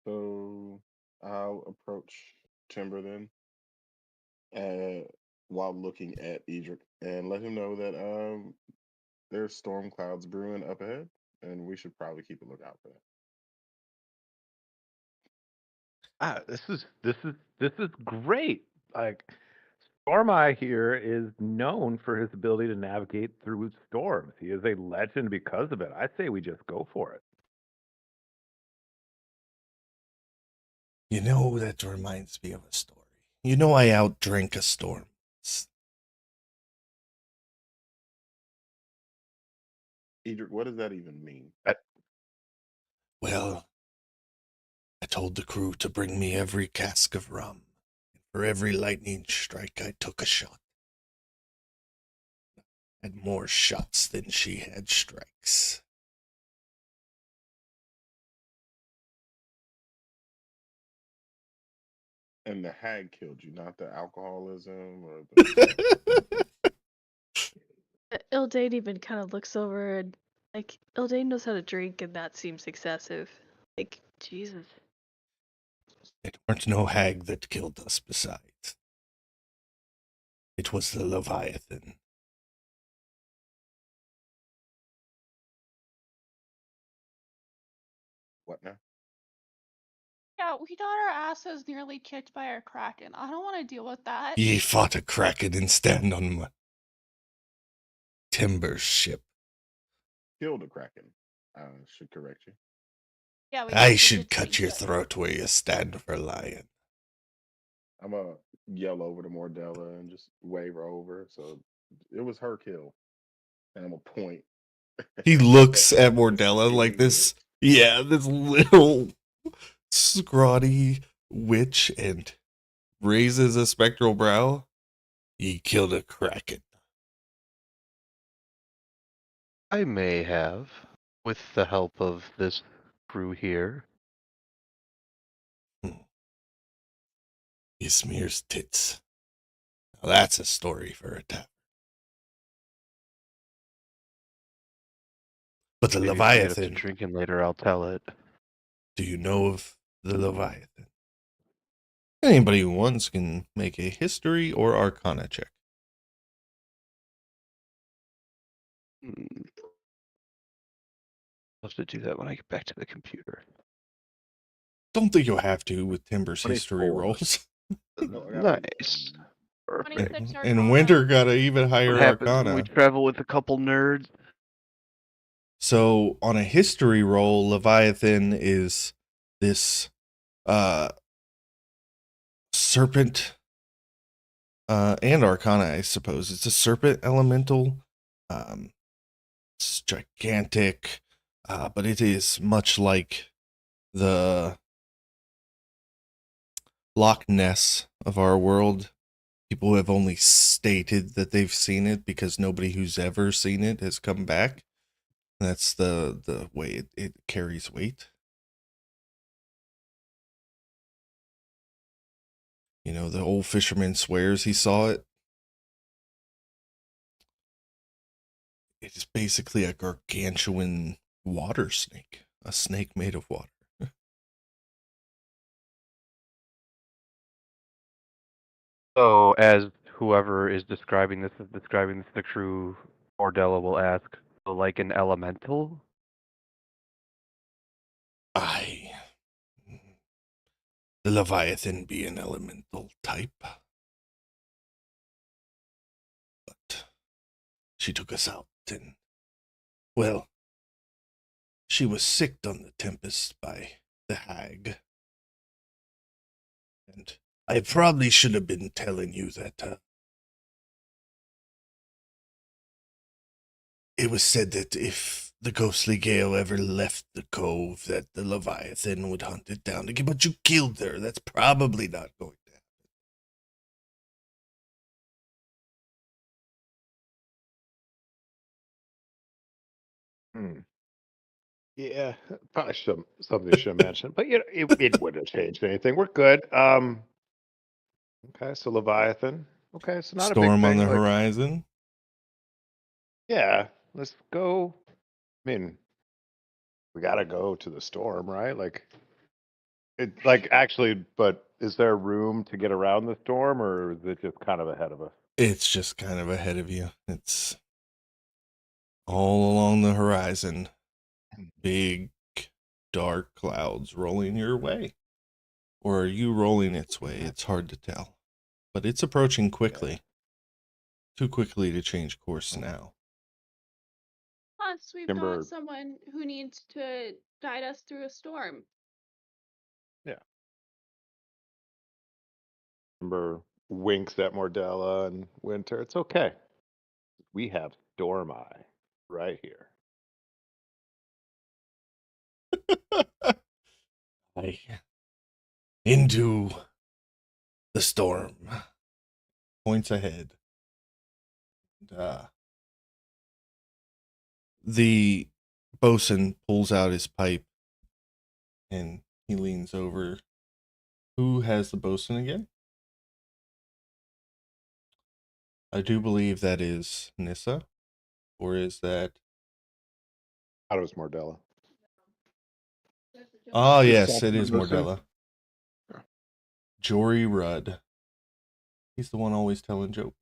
So I'll approach Timber then, while looking at Edric, and let him know that there's storm clouds brewing up ahead, and we should probably keep a lookout for that. This is great. Like Stormeye here is known for his ability to navigate through storms. He is a legend because of it. I say we just go for it. You know, that reminds me of a story. You know, I outdrank a storm. Edric, what does that even mean? Well, I told the crew to bring me every cask of rum. For every lightning strike, I took a shot. Had more shots than she had strikes. And the hag killed you, not the alcoholism or Ildane even kind of looks over and, like, Ildane knows how to drink, and that seems excessive. Like, Jesus. It weren't no hag that killed us besides. It was the Leviathan. what now? Yeah, we got our asses nearly kicked by a kraken. I don't want to deal with that. Ye fought a kraken and stand on my timber ship. Killed a kraken. I should correct you. Yeah, we I did should see cut your that. throat where you stand for lying. I'm gonna yell over to Mordella and just wave her over. So it was her kill, and I'm gonna point. He looks at the Mordella like skinny this. Yeah, this little scrawny witch, and raises a spectral brow. Ye killed a kraken. I may have, with the help of this crew here. He smears tits. Now that's a story for a tavern. But the Maybe if we get up to Leviathan, drinking later, I'll tell it. do you know of the Leviathan? Anybody who wants can make a history or arcana check. Hmm. I'll have to do that when I get back to the computer. Don't think you'll have to with Timber's history 24. rolls. No, I got Nice. 18. Perfect. 26 And Arcana. Winter got an even higher What happens when we arcana. travel with a couple nerds? So on a history roll, Leviathan is this serpent and arcana, I suppose. It's a serpent elemental. It's gigantic, but it is much like the Loch Ness of our world. People have only stated that they've seen it because nobody who's ever seen it has come back. That's the way it carries weight. You know, the old fisherman swears he saw it. It's basically a gargantuan water snake, a snake made of water. So, as whoever is describing this, the true Ordella will ask, so like an elemental? The Leviathan be an elemental type. But she took us out and, well, she was sicked on the Tempest by the hag. And I probably should have been telling you that, it was said that if the ghostly gale ever left the cove, that the Leviathan would hunt it down again. But you killed her. That's probably not going to happen. Yeah, probably something should have mentioned, but you know, it wouldn't have changed anything. We're good. Okay, so Leviathan. Okay, so not a big Storm on thing. the Like, horizon. yeah, let's go. I mean, we gotta go to the storm, right? Like, actually, but is there room to get around the storm, or is it just kind of ahead of us? It's just kind of ahead of you. It's all along the horizon. Big, dark clouds rolling your way. Or are you rolling its way? It's hard to tell. But it's approaching quickly. Too quickly to change course now. Plus, we've Timber. got someone who needs to guide us through a storm. Timber winks at Mordella and Winter. It's okay. We have Storm Eye right here. Into the storm. Points ahead. The bosun pulls out his pipe and he leans over. Who has the bosun again? I do believe that is Nissa. Or is that... I thought it was Mordella. Oh, Who's yes, second it is bosun? Mordella. Jory Rudd. He's the one always telling jokes.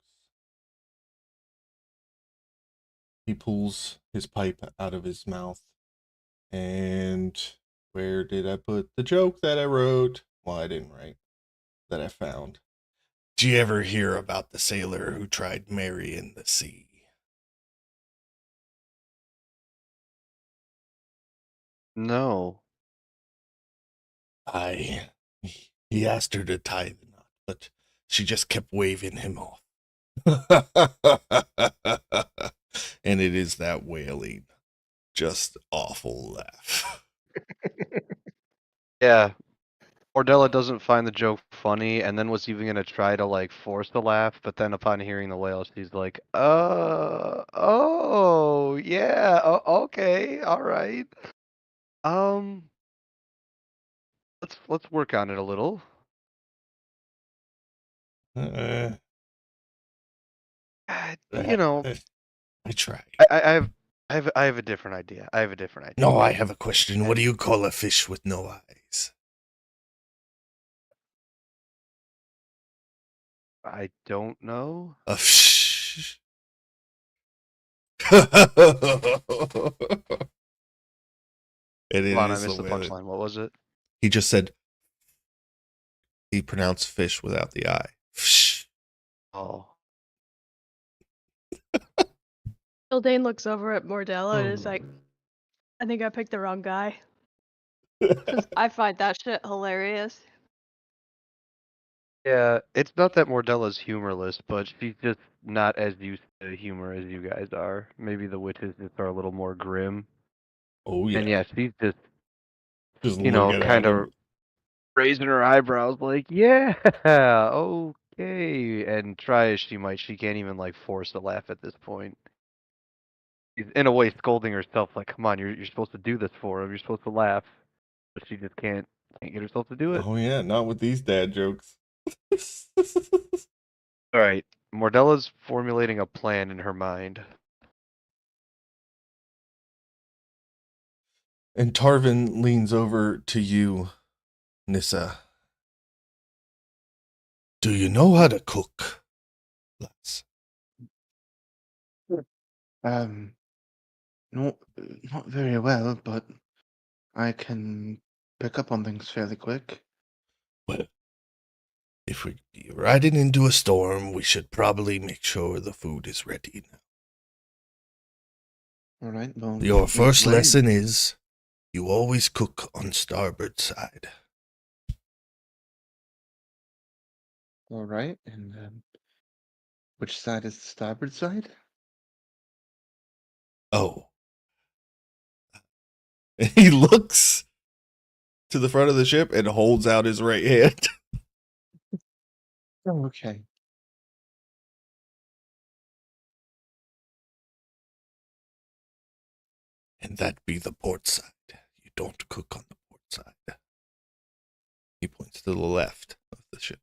He pulls his pipe out of his mouth. And where did I put the joke that I wrote? Well, I didn't write. That I found. Did you ever hear about the sailor who tried marrying the sea? No. He asked her to tie the knot, but she just kept waving him off. And it is that wailing, just awful laugh. Yeah. Ordella doesn't find the joke funny and then was even going to try to like force the laugh, but then upon hearing the wail, she's like, oh, yeah, okay, all right. Let's work on it a little. Uh, You know, I tried. I have a different idea. I have a different idea. No, I have a question. What do you call a fish with no eyes? I don't know. A fish. And it Hold on, I is missed the way that- punchline. What was it? He just said, he pronounced fish without the I. Fish. Oh. Dane looks over at Mordella and is like, I think I picked the wrong guy. 'Cause I find that shit hilarious. Yeah, it's not that Mordella's humorless, but she's just not as used to humor as you guys are. Maybe the witches just are a little more grim. Oh And yeah. yeah, she's just, Just looking at kind of him. raising her eyebrows like, yeah, okay. And try as she might, she can't even like force a laugh at this point. She's in a way scolding herself like, come on, you're supposed to do this for him. You're supposed to laugh. But she just can't get herself to do it. Oh yeah, not with these dad jokes. All right. Mordella's formulating a plan in her mind. And Tarvin leans over to you, Nissa. Do you know how to cook, lass? Um, not not very well, but I can pick up on things fairly quick. Well, if we be riding into a storm, we should probably make sure the food is ready now. All right. Well, Your lead first the way. lesson is you always cook on starboard side. All right. And which side is the starboard side? Oh. He looks to the front of the ship and holds out his right hand. Oh, okay. And that be the port side. You don't cook on the port side. He points to the left of the ship.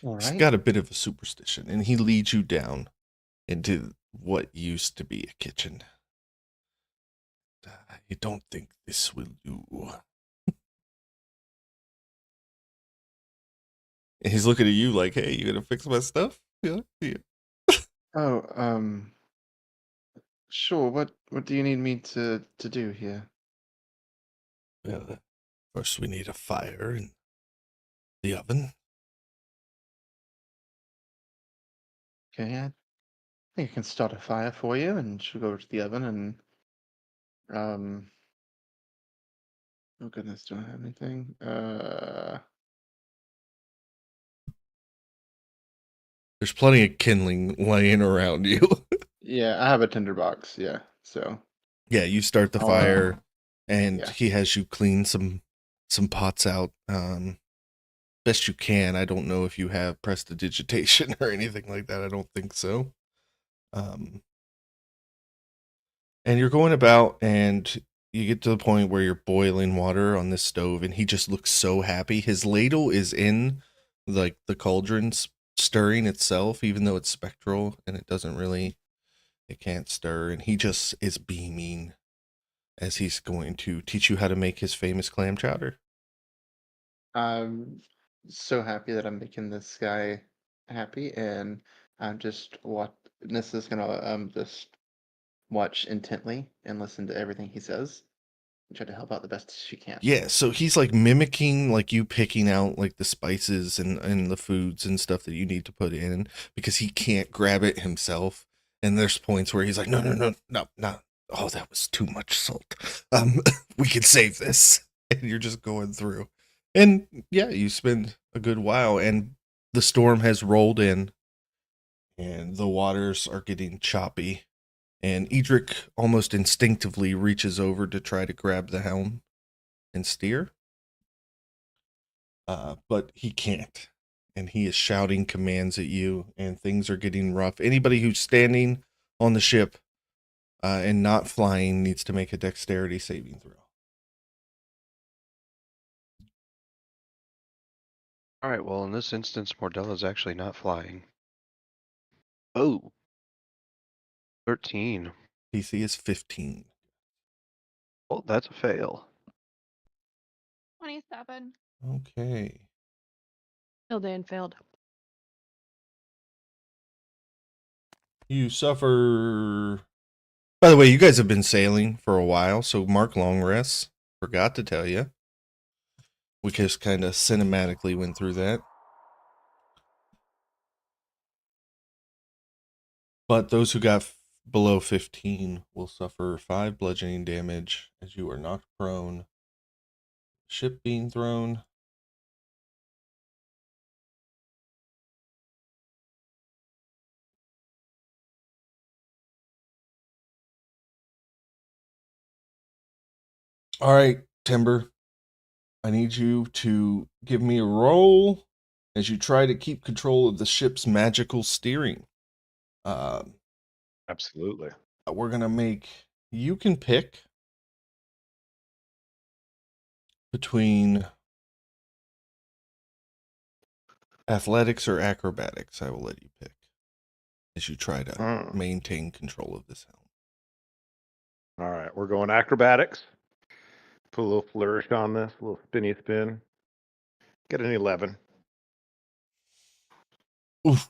All He's right. got a bit of a superstition, and he leads you down into what used to be a kitchen. I don't think this will do. And he's looking at you like, hey, you gonna fix my stuff? Yeah. Oh, sure. What do you need me to do here? Well, first we need a fire in the oven. Okay, I think I can start a fire for you, and she'll go over to the oven and oh goodness, do I have anything? There's plenty of kindling laying around you. Yeah, I have a tinderbox. Yeah, so Yeah, you start the I'll, fire, and yeah. he has you clean some pots out best you can. I don't know if you have prestidigitation or anything like that. I don't think so. And you're going about, and you get to the point where you're boiling water on this stove, and he just looks so happy. His ladle is in like the cauldron stirring itself, even though it's spectral and it can't stir, and he just is beaming as he's going to teach you how to make his famous clam chowder. I'm so happy that I'm making this guy happy, and I'm just what Nissa's gonna just watch intently and listen to everything he says and try to help out the best she can. Yeah, so he's like mimicking like you picking out like the spices and the foods and stuff that you need to put in because he can't grab it himself. And there's points where he's like, no. Oh, that was too much salt. We can save this. And you're just going through. And yeah, you spend a good while, and the storm has rolled in and the waters are getting choppy. And Edric almost instinctively reaches over to try to grab the helm and steer. But he can't. And he is shouting commands at you, and things are getting rough. Anybody who's standing on the ship and not flying needs to make a dexterity saving throw. All right, well, in this instance, Mordella's actually not flying. Oh, 13. DC is 15. Well, that's a fail. 27. Okay. Hildan failed. You suffer. By the way, you guys have been sailing for a while, so Mark Longrest forgot to tell you. We just kind of cinematically went through that. But those who got below 15 will suffer 5 bludgeoning damage as you are knocked prone. Ship being thrown. All right, Timber. I need you to give me a roll as you try to keep control of the ship's magical steering. Absolutely. We're going to make, you can pick between athletics or acrobatics. I will let you pick as you try to maintain control of this helm. All right, we're going acrobatics. Put a little flourish on this, a little spinny spin. Get an 11. Oof.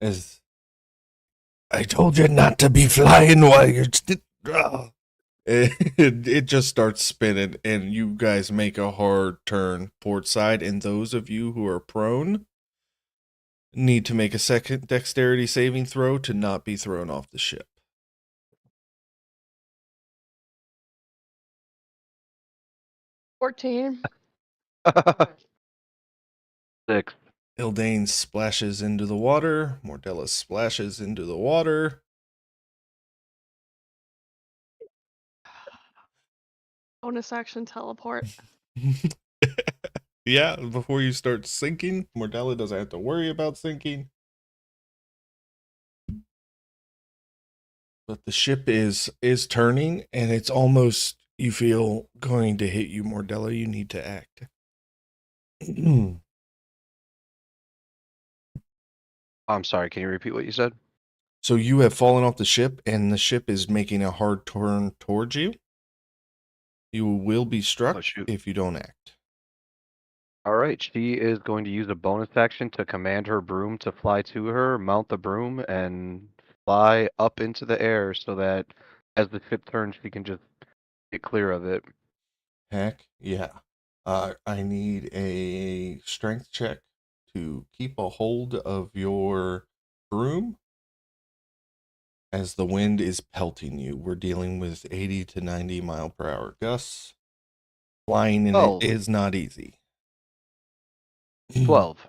As I told you not to be flying while you're it just starts spinning, and you guys make a hard turn port side, and those of you who are prone need to make a second dexterity saving throw to not be thrown off the ship. 14. 6. Ildane splashes into the water. Mordella splashes into the water. Bonus action teleport. Yeah, before you start sinking, Mordella doesn't have to worry about sinking. But the ship is turning, and it's almost, you feel, going to hit you, Mordella. You need to act. I'm sorry, can you repeat what you said? So you have fallen off the ship, and the ship is making a hard turn towards you. You will be struck if you don't act. All right, she is going to use a bonus action to command her broom to fly to her, mount the broom, and fly up into the air so that as the ship turns, she can just get clear of it. Heck yeah. I need a strength check to keep a hold of your broom as the wind is pelting you. We're dealing with 80 to 90 mile per hour gusts. Flying in it is not easy. 12.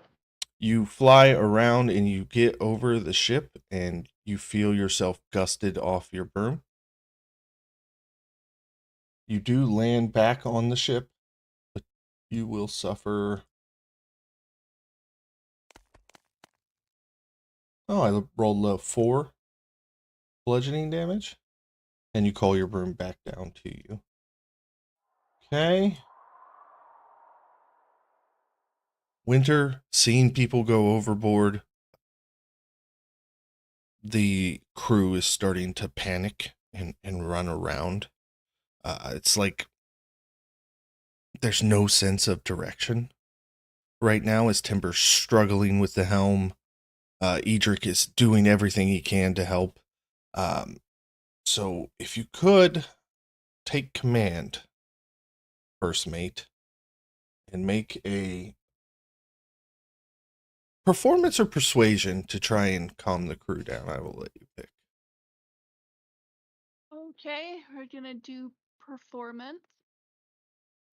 You fly around and you get over the ship and you feel yourself gusted off your broom. You do land back on the ship, but you will suffer. Oh, I rolled a 4 bludgeoning damage, and you call your broom back down to you. Okay. Winter, seeing people go overboard, the crew is starting to panic and run around. It's like there's no sense of direction right now as Timber's struggling with the helm. Edric is doing everything he can to help. So if you could take command, first mate, and make a performance or persuasion to try and calm the crew down, I will let you pick. Okay, we're gonna do performance.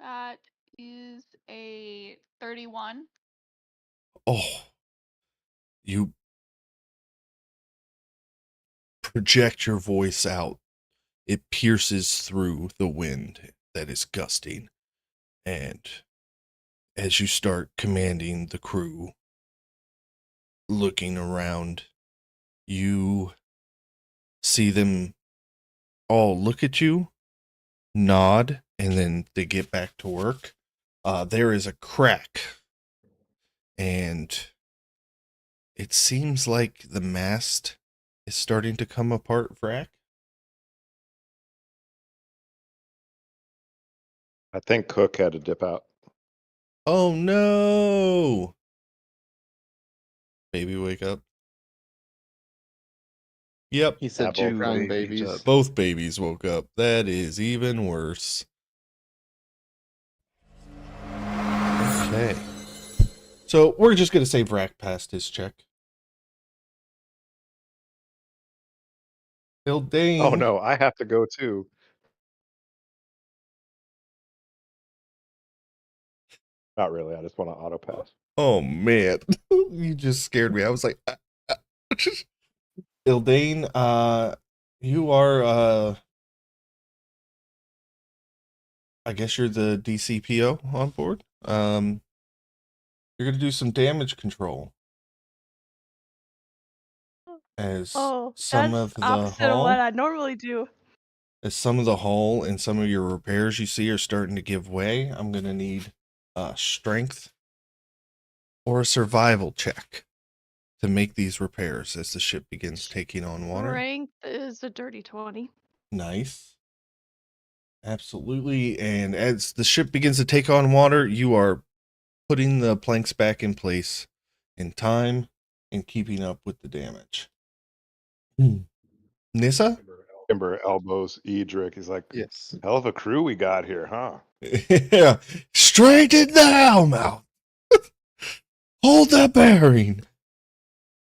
That is a 31. Oh, you project your voice out. It pierces through the wind that is gusting. And as you start commanding the crew, looking around, you see them all look at you, nod, and then they get back to work. There is a crack, and it seems like the mast is starting to come apart, Vrack. I think Cook had to dip out. Oh no! Baby, wake up. Yep. He said two brown babies. Both babies woke up. That is even worse. Okay. So we're just going to say Vrack passed his check. Ildane. Oh no, I have to go too. Not really. I just want to auto pass. Oh man, you just scared me. I was like, Ildane, you are I guess you're the DCPO on board. You're gonna do some damage control as Oh, some that's of the opposite of what hull, I normally do. as some of the hull and some of your repairs you see are starting to give way. I'm gonna need strength or a survival check to make these repairs as the ship begins taking on water. Strength is a dirty 20. Nice. Absolutely. And as the ship begins to take on water, you are putting the planks back in place in time and keeping up with the damage. Nissa? Timber elbows Edric. He's like, Yes. hell of a crew we got here, huh? Yeah. Straighten the helm out. Hold the bearing.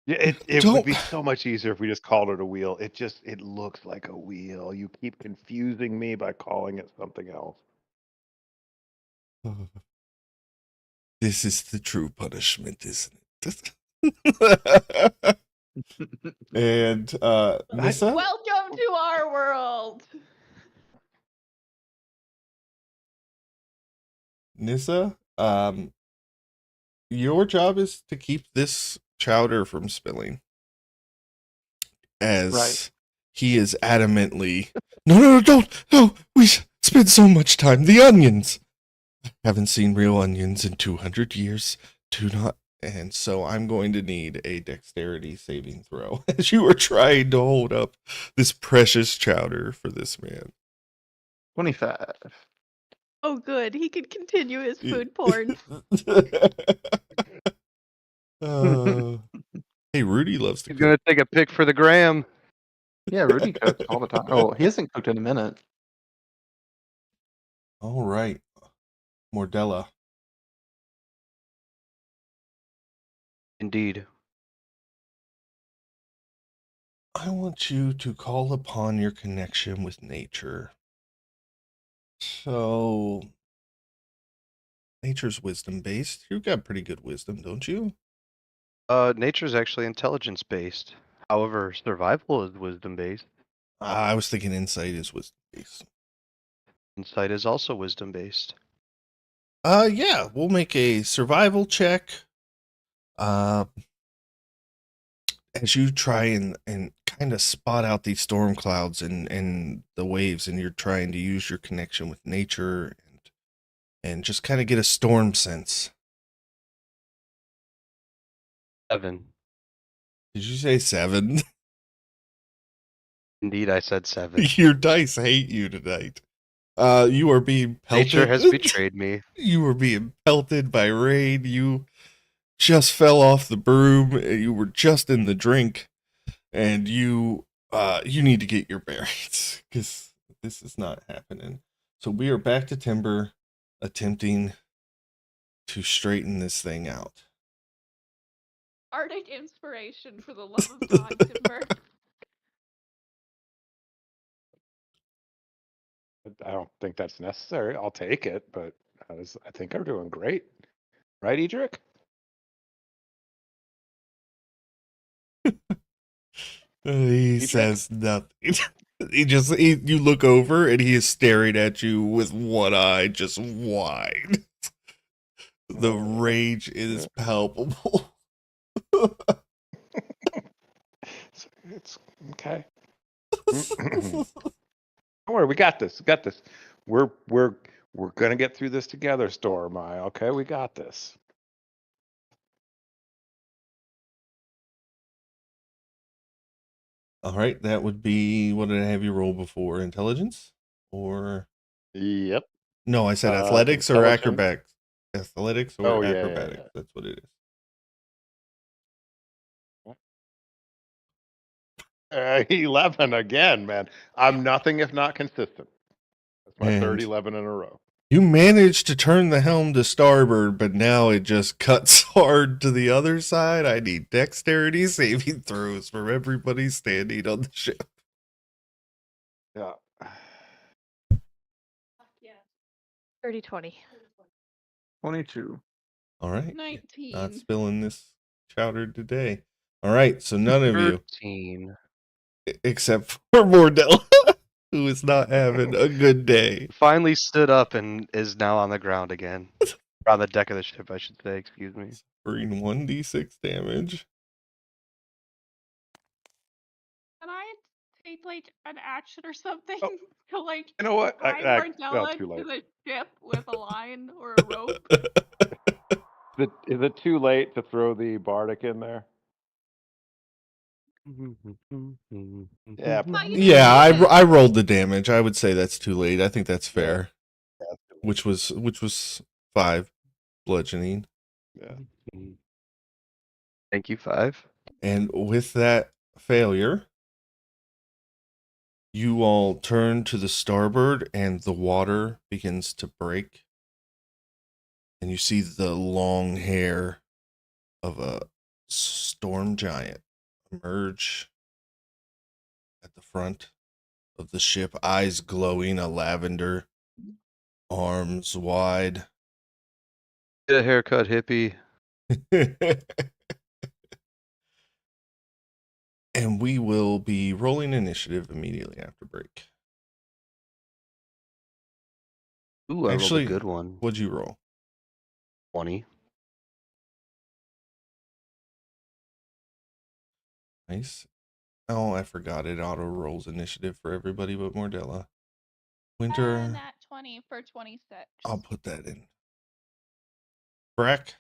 Yeah, it Don't- would be so much easier if we just called it a wheel. It looks like a wheel. You keep confusing me by calling it something else. This is the true punishment, isn't it? And Nissa? Welcome to our world. Nissa, your job is to keep this chowder from spilling. As Right. he is adamantly, no, don't, no, we spent so much time. The onions. Haven't seen real onions in 200 years. Do not. And so I'm going to need a dexterity saving throw as you are trying to hold up this precious chowder for this man. 25. Oh, good. He can continue his food porn. Hey, Rudy loves to He's cook. gonna take a pic for the gram. Yeah, Rudy cooks all the time. Oh, he hasn't cooked in a minute. All right. Mordella. Indeed. I want you to call upon your connection with nature. So, nature's wisdom based. You've got pretty good wisdom, don't you? Nature's actually intelligence based. However, survival is wisdom based. I was thinking insight is wisdom based. Insight is also wisdom based. Yeah, we'll make a survival check. As you try and kind of spot out these storm clouds and the waves, and you're trying to use your connection with nature and just kind of get a storm sense. 7. Did you say 7? Indeed, I said 7. Your dice hate you tonight. You are being pelted. Nature has betrayed me. You were being pelted by rain. You just fell off the broom. You were just in the drink, and you need to get your bearings because this is not happening. So we are back to Timber, attempting to straighten this thing out. Arctic inspiration, for the love of God, Timber. I don't think that's necessary. I'll take it, but I think I'm doing great. Right, Edric? He says nothing. You look over and he is staring at you with one eye just wide. The rage is palpable. It's okay. Don't worry, we got this. Got this. We're gonna get through this together, Storm Eye. Okay, we got this. All right, that would be, what did I have you roll before? Intelligence? Or Yep. no, I said athletics or intelligence. acrobatics. Athletics or Oh, yeah, yeah, acrobatics. yeah. That's what it is. 11 again, man. I'm nothing if not consistent. That's my third And 11 in a row. you managed to turn the helm to starboard, but now it just cuts hard to the other side. I need dexterity saving throws from everybody standing on the ship. Yeah. Dirty 20. 22. All right. 19. Not spilling this chowder today. All right, so none of you, 13. except for Mordell. who is not having a good day. Finally stood up and is now on the ground again. Or on the deck of the ship, I should say. Excuse me. Suffering 1d6 damage. Can I take like an action or something Oh. to like You know what? tie Well, Mardella too to late. the ship with a line or a rope? Is it too late to throw the bardic in there? Yeah, Thought you Yeah, didn't need it. I rolled the damage. I would say that's too late. I think that's Yeah. fair. Yeah. Which was 5 bludgeoning. Yeah. Thank you, 5. And with that failure, you all turn to the starboard and the water begins to break. And you see the long hair of a storm giant emerge at the front of the ship, eyes glowing a lavender, arms wide. Get a haircut, hippie. And we will be rolling initiative immediately after break. Ooh, I Actually, rolled a good one. what'd you roll? 20. Nice. Oh, I forgot it auto rolls initiative for everybody but Mordella. Winter, Nat 20 for 26. I'll put that in. Brack?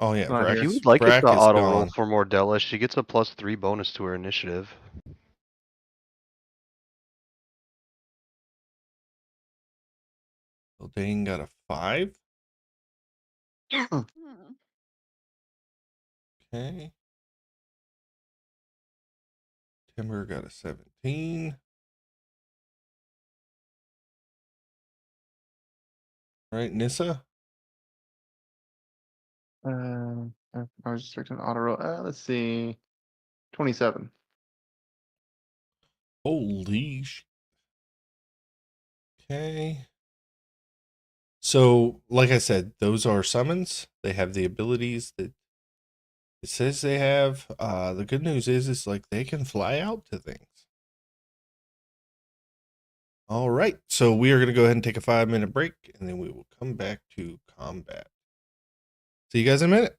Oh yeah, Not Brack. If here. you would like us Brack to is auto roll gone. for Mordella, she gets a +3 bonus to her initiative. Dane got a 5. Hmm. Okay. Timber got a 17. All right, Nissa? I was expecting an auto roll. Let's see. 27. Holy Okay. So, like I said, those are summons. They have the abilities that it says they have. The good news is like they can fly out to things. All right. So we are going to go ahead and take a 5-minute break, and then we will come back to combat. See you guys in a minute.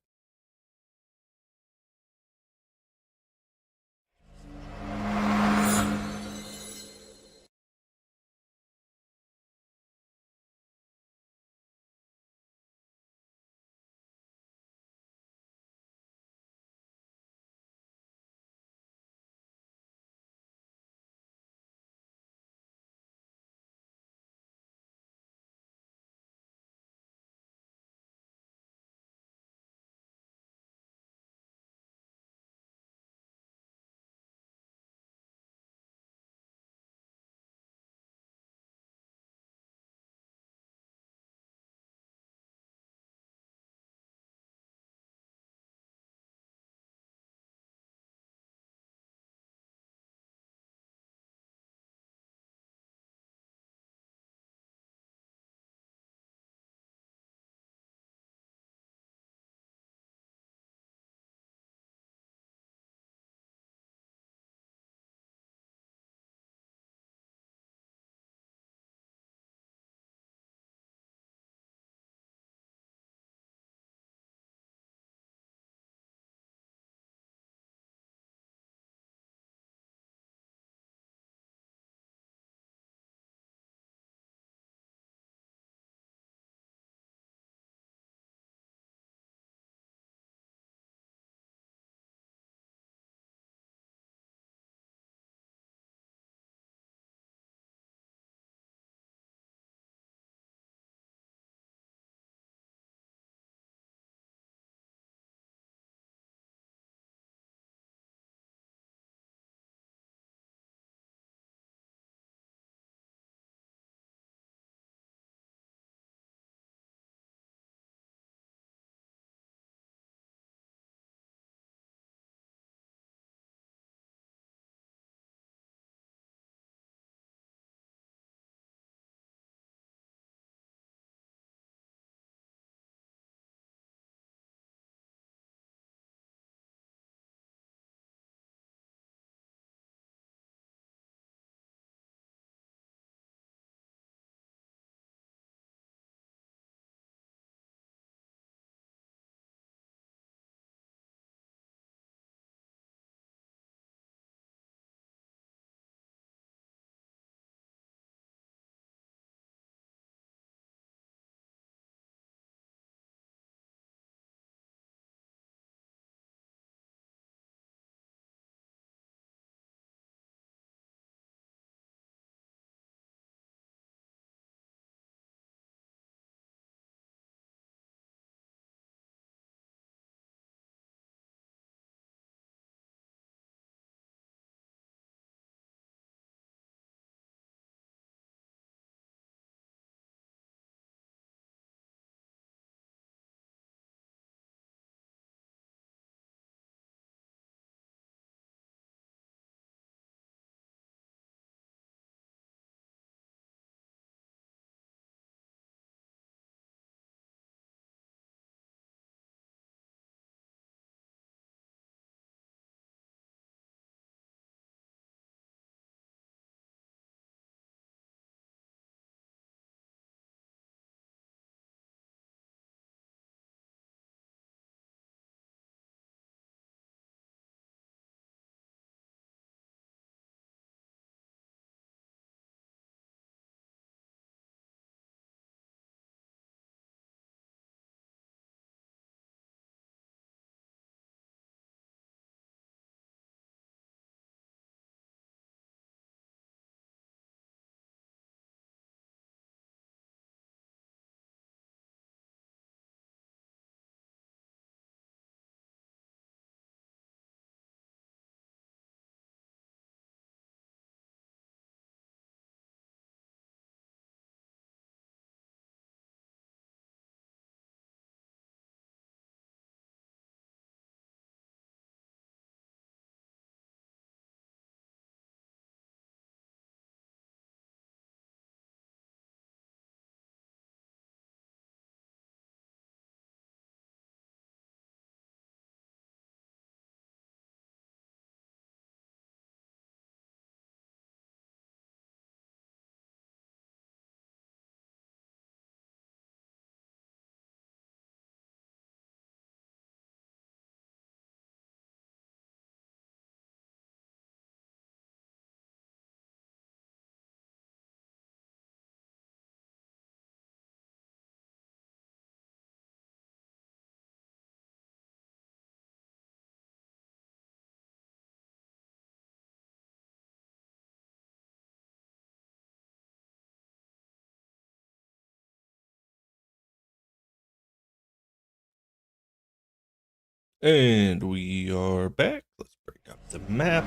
And we are back. Let's bring up the map.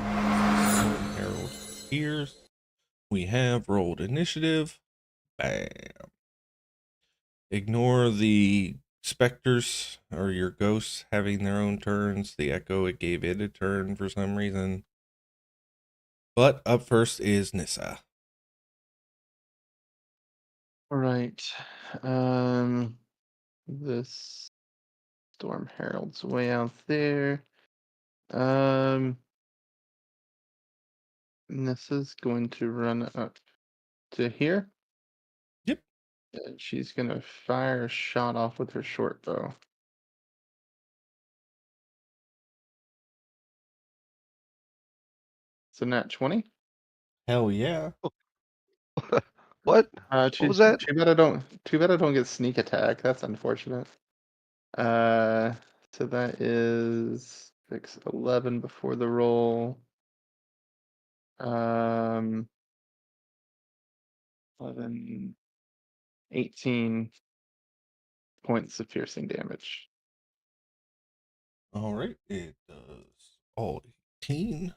Storm Herald here. We have rolled initiative. Bam. Ignore the specters or your ghosts having their own turns. The echo, it gave it a turn for some reason. But up first is Nissa. All right. This Storm Herald's way out there. This is going to run up to here. Yep. And she's gonna fire a shot off with her short bow. So nat 20. Hell yeah. What? Too, was that? too bad I don't get sneak attack. That's unfortunate. So that is 6, 11 before the roll. 11, 18 points of piercing damage. All right. It does all 18.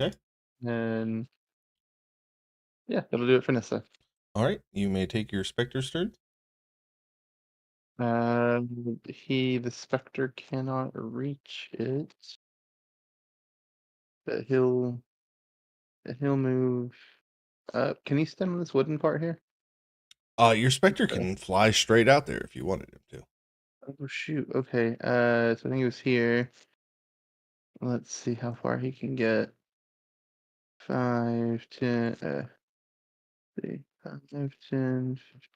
Okay. And yeah, that'll do it for Nissa. All right. You may take your Spectre's turn. The Spectre cannot reach it. But he'll move. Can he stand on this wooden part here? Your Spectre Okay. can fly straight out there if you wanted him to. Oh shoot. Okay. So I think he was here. Let's see how far he can get. 5, 10, 5, 10,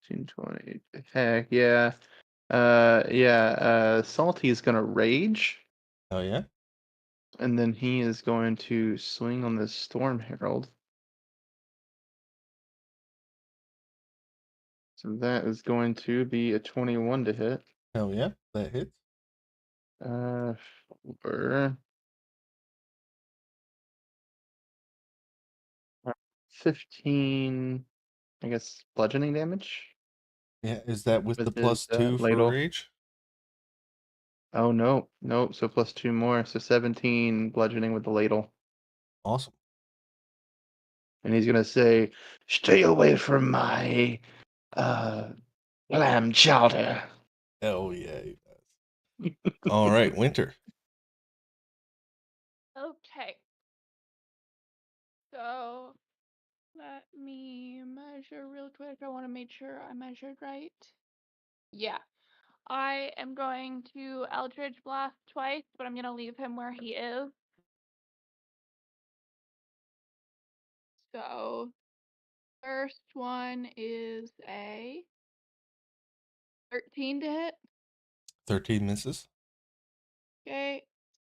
15, 20. Heck yeah. Salty is gonna rage, Oh yeah. and then he is going to swing on this Storm Herald. So that is going to be a 21 to hit. Hell yeah. That hits. For 15, I guess, bludgeoning damage Yeah. Is that with the with his +2 for ladle. rage? Oh no, nope. So plus 2 more, so 17 bludgeoning with the ladle. Awesome. And he's gonna say, "Stay away from my lamb chowder." Hell yeah, he does. All right, Winter. Okay. So let me measure real quick. I want to make sure I measured right. Yeah. I am going to Eldritch Blast twice, but I'm going to leave him where he is. So, first one is a 13 to hit. 13 misses. Okay.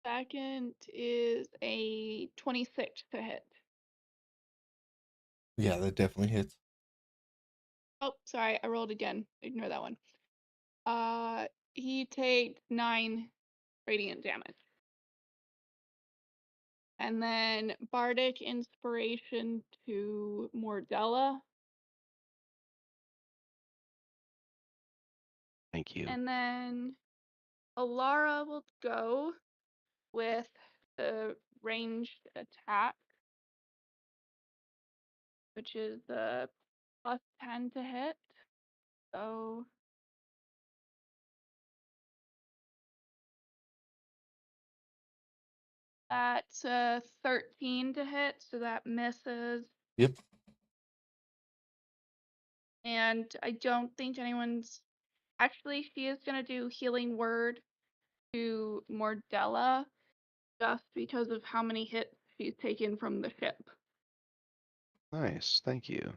Second is a 26 to hit. Yeah, that definitely hits. Oh, sorry, I rolled again. Ignore that one. He takes 9 radiant damage. And then Bardic Inspiration to Mordella. Thank you. And then Alara will go with the ranged attack, which is the +10 to hit. So that's a 13 to hit, so that misses. Yep. And I don't think anyone's actually, she is gonna do healing word to Mordella just because of how many hits she's taken from the ship. Nice. Thank you.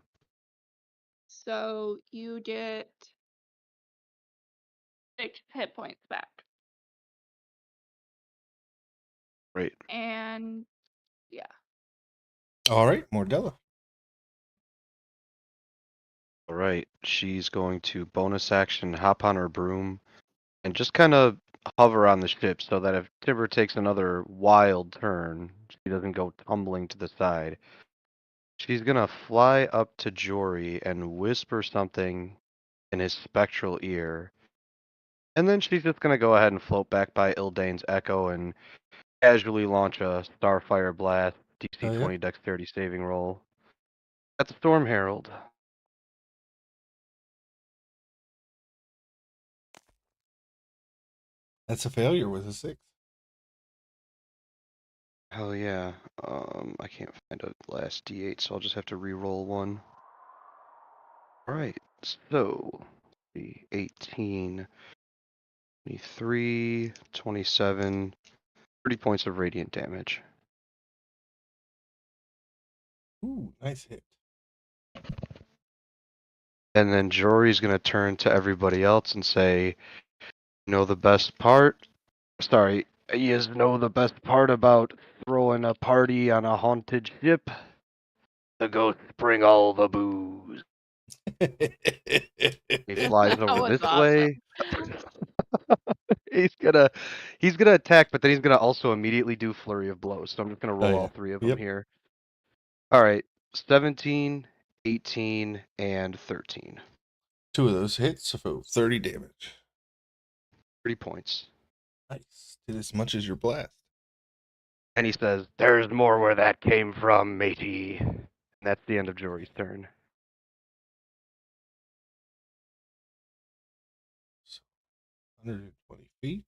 So you get 6 hit points back. Great. And yeah. All right, Mordella. All right. She's going to bonus action hop on her broom and just kind of hover on the ship so that if Timber takes another wild turn, she doesn't go tumbling to the side. She's gonna fly up to Jory and whisper something in his spectral ear, And then she's just gonna go ahead and float back by Ildane's Echo and casually launch a Starfire Blast DC Oh, yeah? 20 Dexterity saving roll. That's Storm Herald. That's a failure with a 6. Hell yeah. I can't find a last D8, so I'll just have to re-roll one. Alright, so the 18, 23, 27, 30 points of radiant damage. Ooh, nice hit. And then Jory's gonna turn to everybody else and say, "You know the best part? Sorry, you know the best part about throwing a party on a haunted ship? The ghosts bring all the booze." He flies That over was this awesome. way. He's gonna attack, but then he's gonna also immediately do flurry of blows. So I'm just gonna Oh, roll yeah. all three of them Yep. here. All right, 17, 18, and 13. 2 of those hits for 30 damage. 30 points. Nice. Did as much as your blast. And he says, "There's more where that came from, matey." And that's the end of Jory's turn. So 120 feet.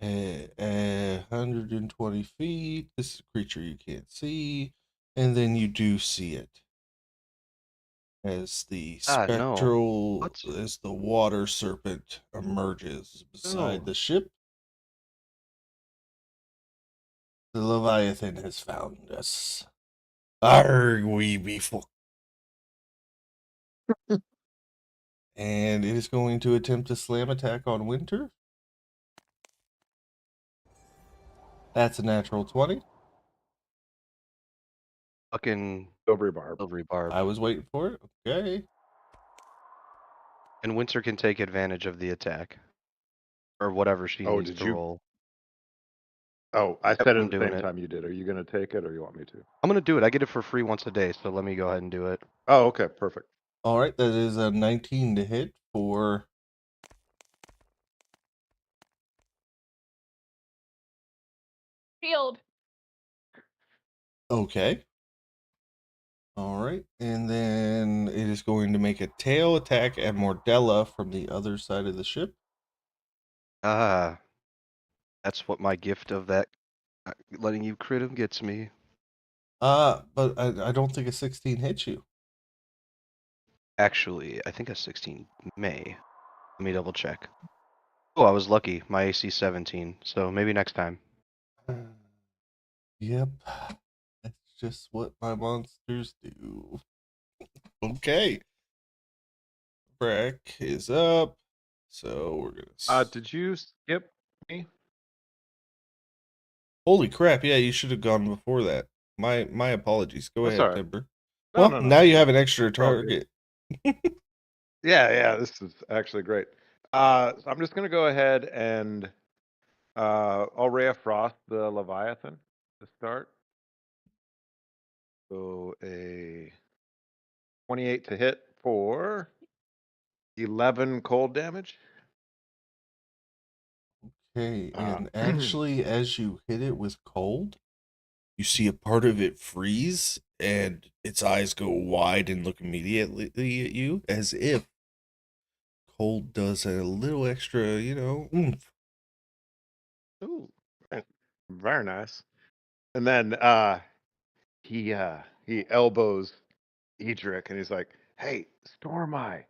120 feet. This is a creature you can't see. And then you do see it. As the Ah, no. spectral, What? as the water serpent emerges beside No. the ship. The Leviathan has found us. Arrgh, we be full. And it is going to attempt a slam attack on Winter. That's a natural 20. Fucking Silvery barb. silvery barb. I was waiting for it. Okay. And Winter can take advantage of the attack. Or whatever she Oh, needs did to you? roll. Oh, I Yep, said it I'm at the doing same it. time you did. Are you going to take it or you want me to? I'm gonna do it. I get it for free once a day, so let me go ahead and do it. Oh, okay, perfect. All right. That is a 19 to hit for. Shield. Okay. All right. And then it is going to make a tail attack at Mordella from the other side of the ship. Ah, that's what my gift of that letting you crit him gets me. But I don't think a 16 hits you. Actually, I think a 16 may. Let me double check. Oh, I was lucky. My AC 17, so maybe next time. Yep. That's just what my monsters do. Okay. Breck is up. So we're gonna. Did you skip me? Holy crap! Yeah, you should have gone before that. My apologies. Go That's all ahead, right. Timber. No, Well, no, no. now you have an extra It's all good. target. Yeah, this is actually great. So I'm just gonna go ahead and I'll Ray of Frost the Leviathan to start. So a 28 to hit for 11 cold damage. Okay, and actually, as you hit it with cold, you see a part of it freeze, and its eyes go wide and look immediately at you, as if cold does a little extra, oomph. Ooh, very nice. And then he elbows Edric and he's like, "Hey, Storm Eye,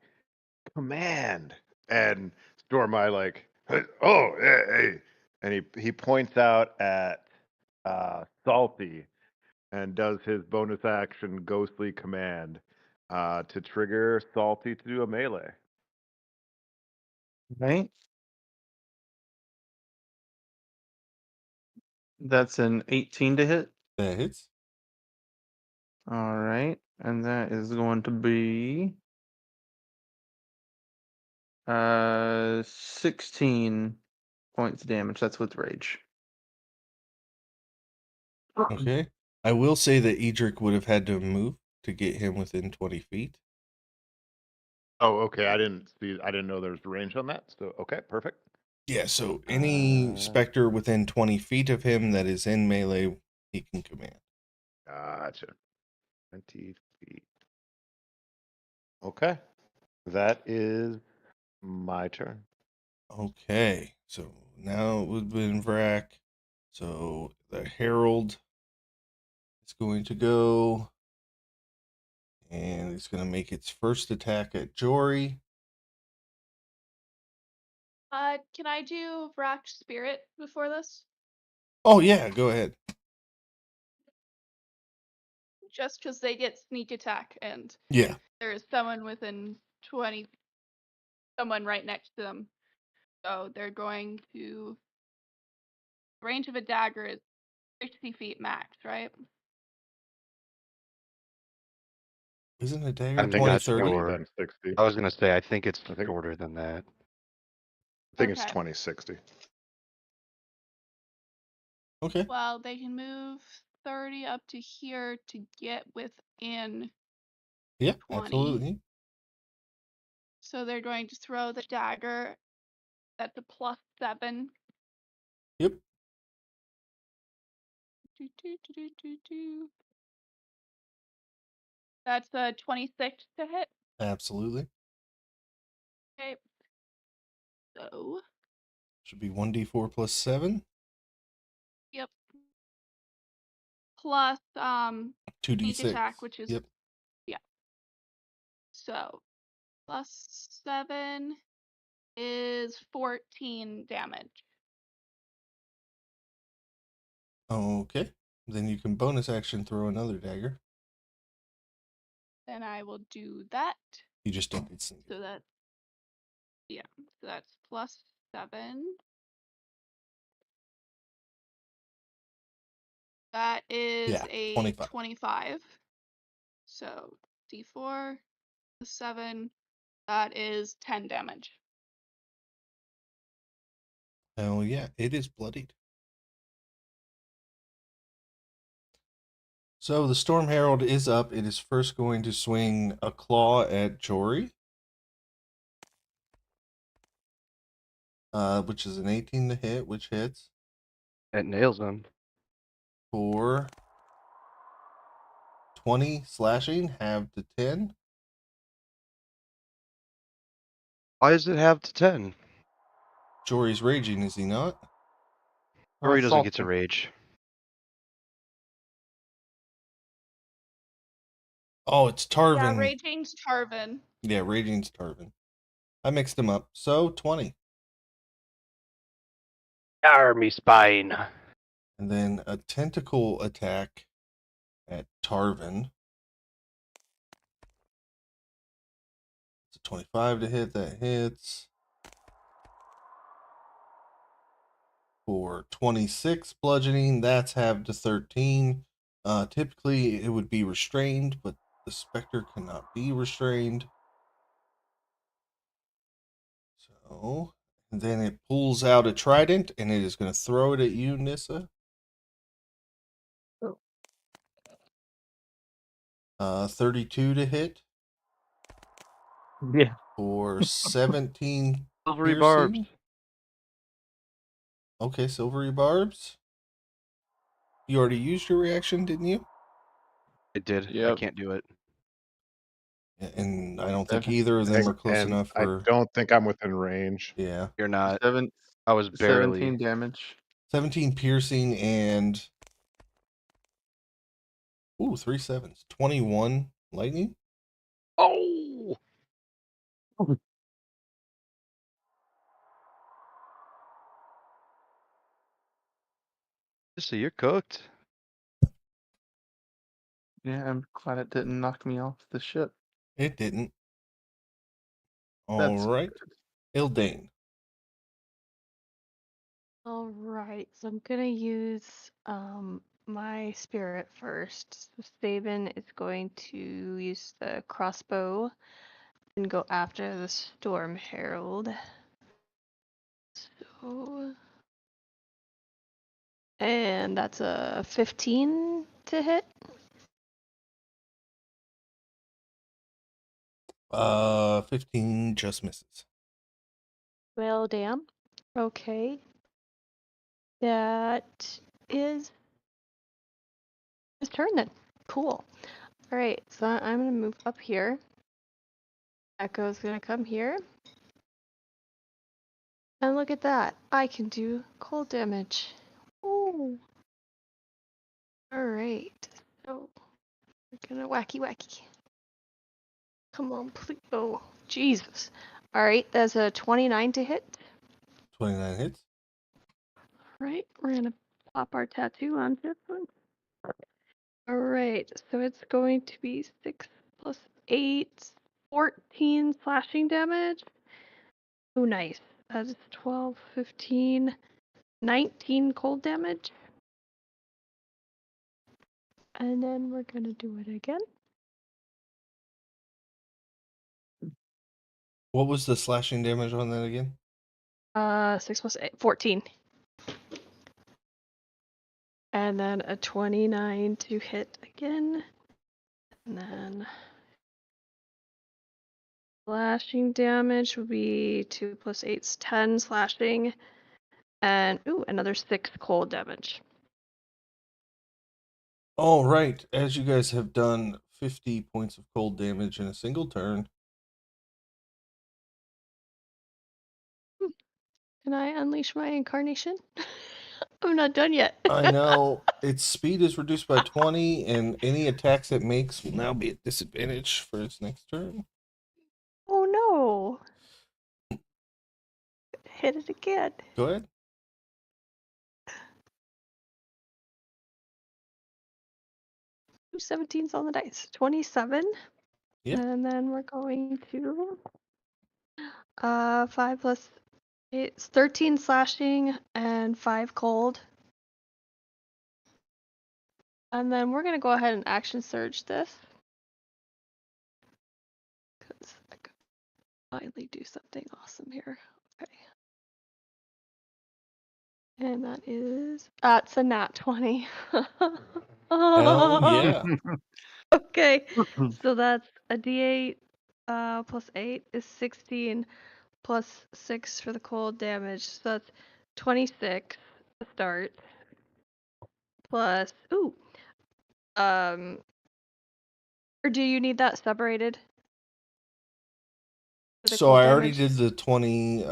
command!" And Storm Eye like, "Hey, oh, hey," and he points out at Salty and does his bonus action ghostly command to trigger Salty to do a melee. Right? That's an 18 to hit. That hits. All right. And that is going to be 16 points damage. That's with rage. Okay. I will say that Edric would have had to move to get him within 20 feet. Oh, okay. I didn't know there was range on that. So okay, perfect. Yeah, so any Uh, specter within 20 feet of him that is in melee, he can command. Gotcha. 20 feet. Okay. That is my turn. Okay, so now it would have been Vrac. So the Herald is going to go, and it's going to make its first attack at Jory. Can I do Vrack's Spirit before this? Oh, yeah, go ahead. Just because they get sneak attack and Yeah, there is someone within 20, someone right next to them. So they're going to, range of a dagger is 60 feet max, right? isn't a dagger I think 20, that's 30? short. Then 60. I was gonna say I think it's I think- shorter than that. I think it's Okay. 2060. Okay, Well, they can move 30 up to here to get within yeah, 20. absolutely. So they're going to throw the dagger. That's a +7. Yep, Do. That's a 26 to hit. absolutely. Okay. So, Should be 1d4 plus 7, yep. Plus sneak 2d6. attack, which is Yep, so +7 is 14 damage. okay. Then you can bonus action throw another dagger. Then I will do that. You just don't get sneak. So that's so that's +7. That is Yeah, a 25. 25. So D4 7. That is 10 damage. Oh yeah, it is bloodied. So the Storm Herald is up. It is first going to swing a claw at Jory, which is an 18 to hit, which hits It nails him. for 20 slashing, half to 10. Why does it have to 10? Jory's raging, is he not? Jory doesn't get to Salty. rage. Oh, it's Yeah, Tarvin. Raging's Tarvin. Yeah, raging's Tarvin. I mixed them up. So 20. Army spine. And then a tentacle attack at Tarvin. It's a 25 to hit. That hits. For 26 bludgeoning, that's halved to 13. Typically, it would be restrained, but the Spectre cannot be restrained. So, and then it pulls out a trident, and it is going to throw it at you, Nissa. 32 to hit Yeah. for 17 Silvery barbs. piercing. Okay, silvery barbs. You already used your reaction, didn't you? It did. I Yep. can't do it. And I don't think Seven- either of them are close And enough I for. don't think I'm within range. Yeah. You're not. Seven, I was barely. 17 damage. 17 piercing and. Ooh, 3 sevens. 21 lightning. Oh! So you're cooked. Yeah, I'm glad it didn't knock me off the ship. It didn't. All That's right. good. Ildane. All right, so I'm gonna use my spirit first. So Saban is going to use the crossbow and go after the Storm Herald. So, and that's a 15 to hit. 15 just misses. Well, damn. Okay. That is his turn then. Cool. All right, so I'm gonna move up here. Echo's gonna come here. And look at that. I can do cold damage. Ooh. All right. So we're gonna wacky. Come on, please. Oh, Jesus. All right, that's a 29 to hit. 29 hits. Right, we're gonna pop our tattoo on this one. All right, so it's going to be 6 plus 8, 14 slashing damage. Oh, nice. That's 12, 15, 19 cold damage. And then we're gonna do it again. What was the slashing damage on that again? 6 plus 8, 14. And then a 29 to hit again. And then slashing damage would be 2 plus 8's 10 slashing. And ooh, another 6 cold damage. All right. As you guys have done 50 points of cold damage in a single turn, Can I unleash my incarnation? I'm not done yet. I know its speed is reduced by 20, and any attacks it makes will now be at disadvantage for its next turn. Oh no. Hit it again. Go ahead. 17's on the dice. 27. Yep. And then we're going to 5 plus 8, 13 slashing and 5 cold. And then we're gonna go ahead and action surge this. Because I could finally do something awesome here. Okay. And that is it's a nat 20. Hell yeah. Okay, so that's a d8 plus 8 is 16 plus 6 for the cold damage. So that's 26 to start. Plus or do you need that separated? For the So cold I already damage? did the 20.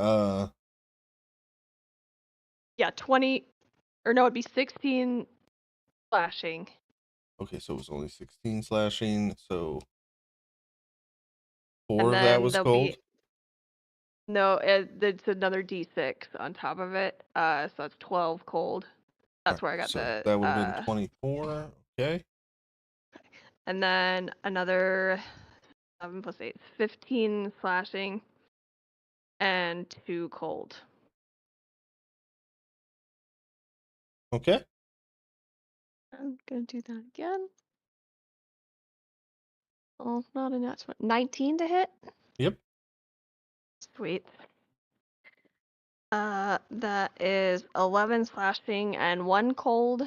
Yeah, 20 or no, it'd be 16 slashing. Okay, so it was only 16 slashing. So 4 And of that then was there'll cold. be no, it's another d6 on top of it. So that's 12 cold. That's where I got So the that would have been 24. Okay. and then another 7 plus 8 is 15 slashing and 2 cold. Okay. I'm gonna do that again. Oh, not a nat 20. 19 to hit. Yep. Sweet. That is 11 slashing and 1 cold.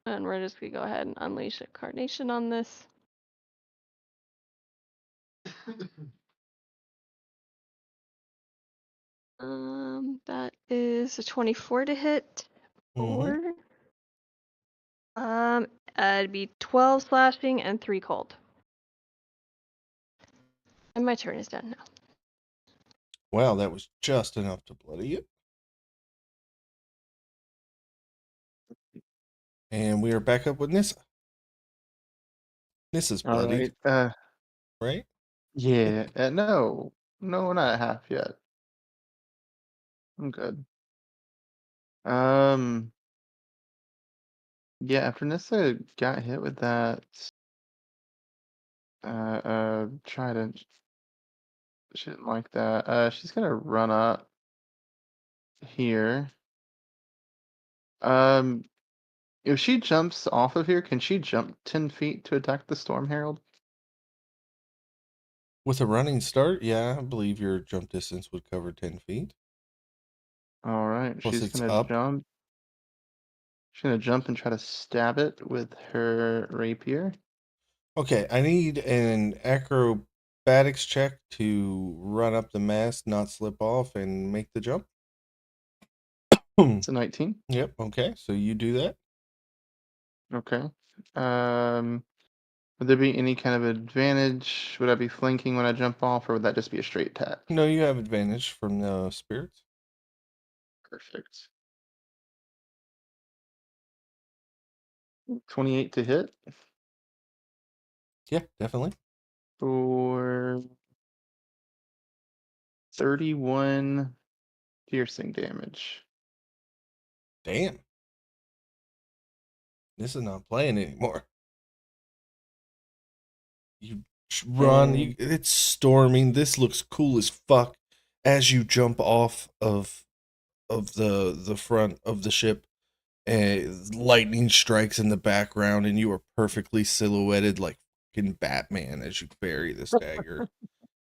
And we're just gonna go ahead and unleash a carnation on this. That is a 24 to hit. Mhm. It'd be 12 slashing and 3 cold. And my turn is done now. Wow, that was just enough to bloody you. And we are back up with Nissa. Nissa's All bloodied, right. right? Yeah. No, we're not at half yet. I'm good. Yeah. After Nissa got hit with that, trident, she didn't like that. She's gonna run up here. Um, if she jumps off of here, can she jump 10 feet to attack the Storm Herald? With a running start, yeah, I believe your jump distance would cover 10 feet. All right. Plus She's it's gonna up. jump. She's gonna jump and try to stab it with her rapier. Okay, I need an acrobatics check to run up the mast, not slip off, and make the jump. It's a 19. Yep. Okay. So you do that. Okay. Would there be any kind of advantage? Would I be flanking when I jump off, or would that just be a straight attack? No, you have advantage from the spirits. Perfect. 28 to hit Yeah, definitely. for 31 piercing damage. Damn. This is not playing anymore. You run. It's storming. This looks cool as fuck. As you jump off of the front of the ship, lightning strikes in the background, and you are perfectly silhouetted like fucking Batman as you bury this dagger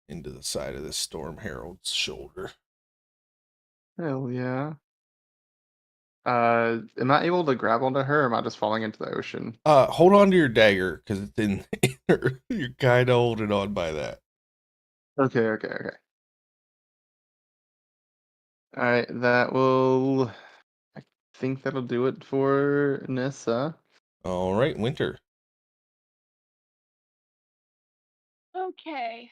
into the side of this Storm Herald's shoulder. Hell yeah. Am I able to grab onto her, or am I just falling into the ocean? Hold on to your dagger because it's in her. You're kind of holding on by that. Okay. All right, that will. I think that'll do it for Nissa. All right, Winter. Okay.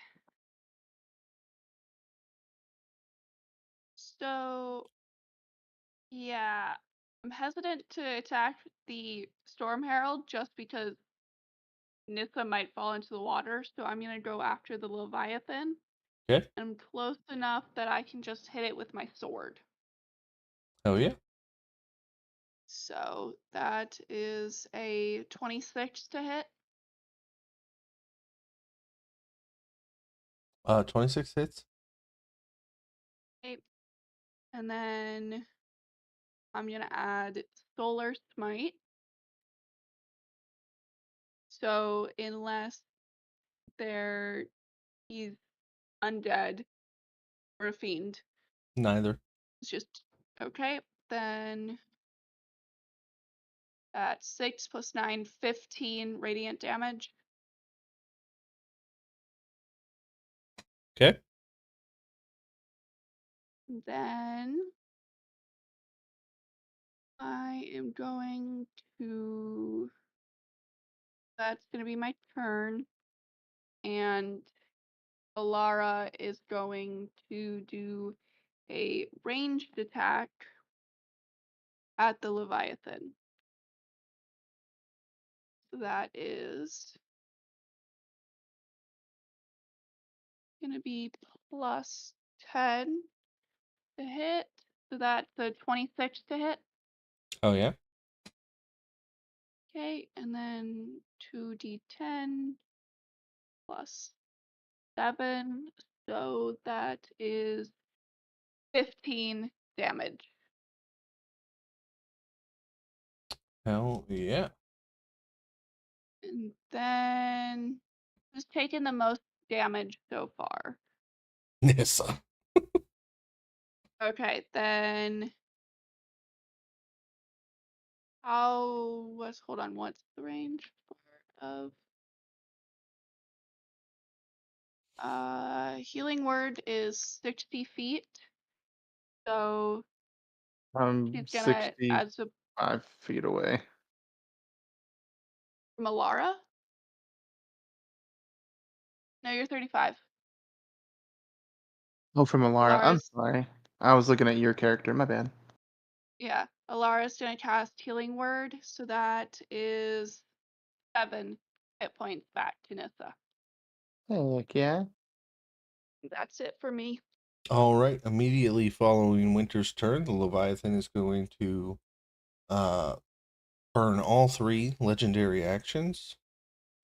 So, yeah, I'm hesitant to attack the Storm Herald just because Nissa might fall into the water, so I'm gonna go after the Leviathan. Okay. I'm close enough that I can just hit it with my sword. Oh yeah. So that is a 26 to hit. 26 hits. Okay. And then I'm gonna add Solar Smite. So unless he's undead or a fiend, Neither. it's just okay. Then at 6 plus 9, 15 radiant damage. Okay. Then I am going to. That's going to be my turn. And Alara is going to do a ranged attack at the Leviathan. So that is going to be plus 10 to hit. So that's a 26 to hit. Oh yeah. Okay, and then 2d10 plus 7. So that is 15 damage. Hell yeah. And then who's taken the most damage so far? Nissa. Okay, then hold on, what's the range of healing word is 60 feet. So I'm she's gonna 65 as a feet away. Malara? No, you're 35. Oh, from Alara. I'm Alara's sorry. I was looking at your character. My bad. Yeah, Alara's gonna cast healing word, so that is 7 hit points back to Nissa. Heck yeah. That's it for me. All right. Immediately following Winter's turn, the Leviathan is going to uh burn all 3 legendary actions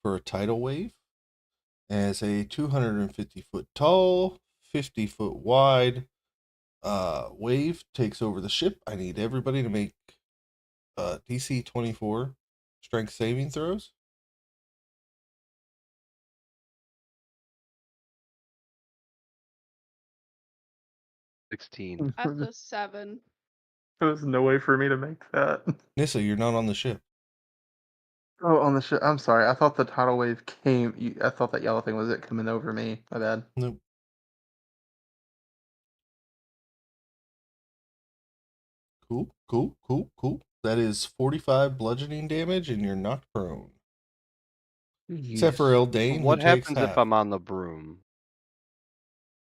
for a tidal wave as a 250-foot tall, 50-foot wide wave takes over the ship. I need everybody to make DC 24 strength saving throws. Mm. 16. That's a 7. There's no way for me to make that. Nissa, you're not on the ship. Oh, on the show. I'm sorry. I thought the tidal wave came. I thought that yellow thing was it coming over me. My bad. Nope. Cool. That is 45 bludgeoning damage, and you're knocked prone. Except for Yes. Eldane, who What takes happens half. if I'm on the broom?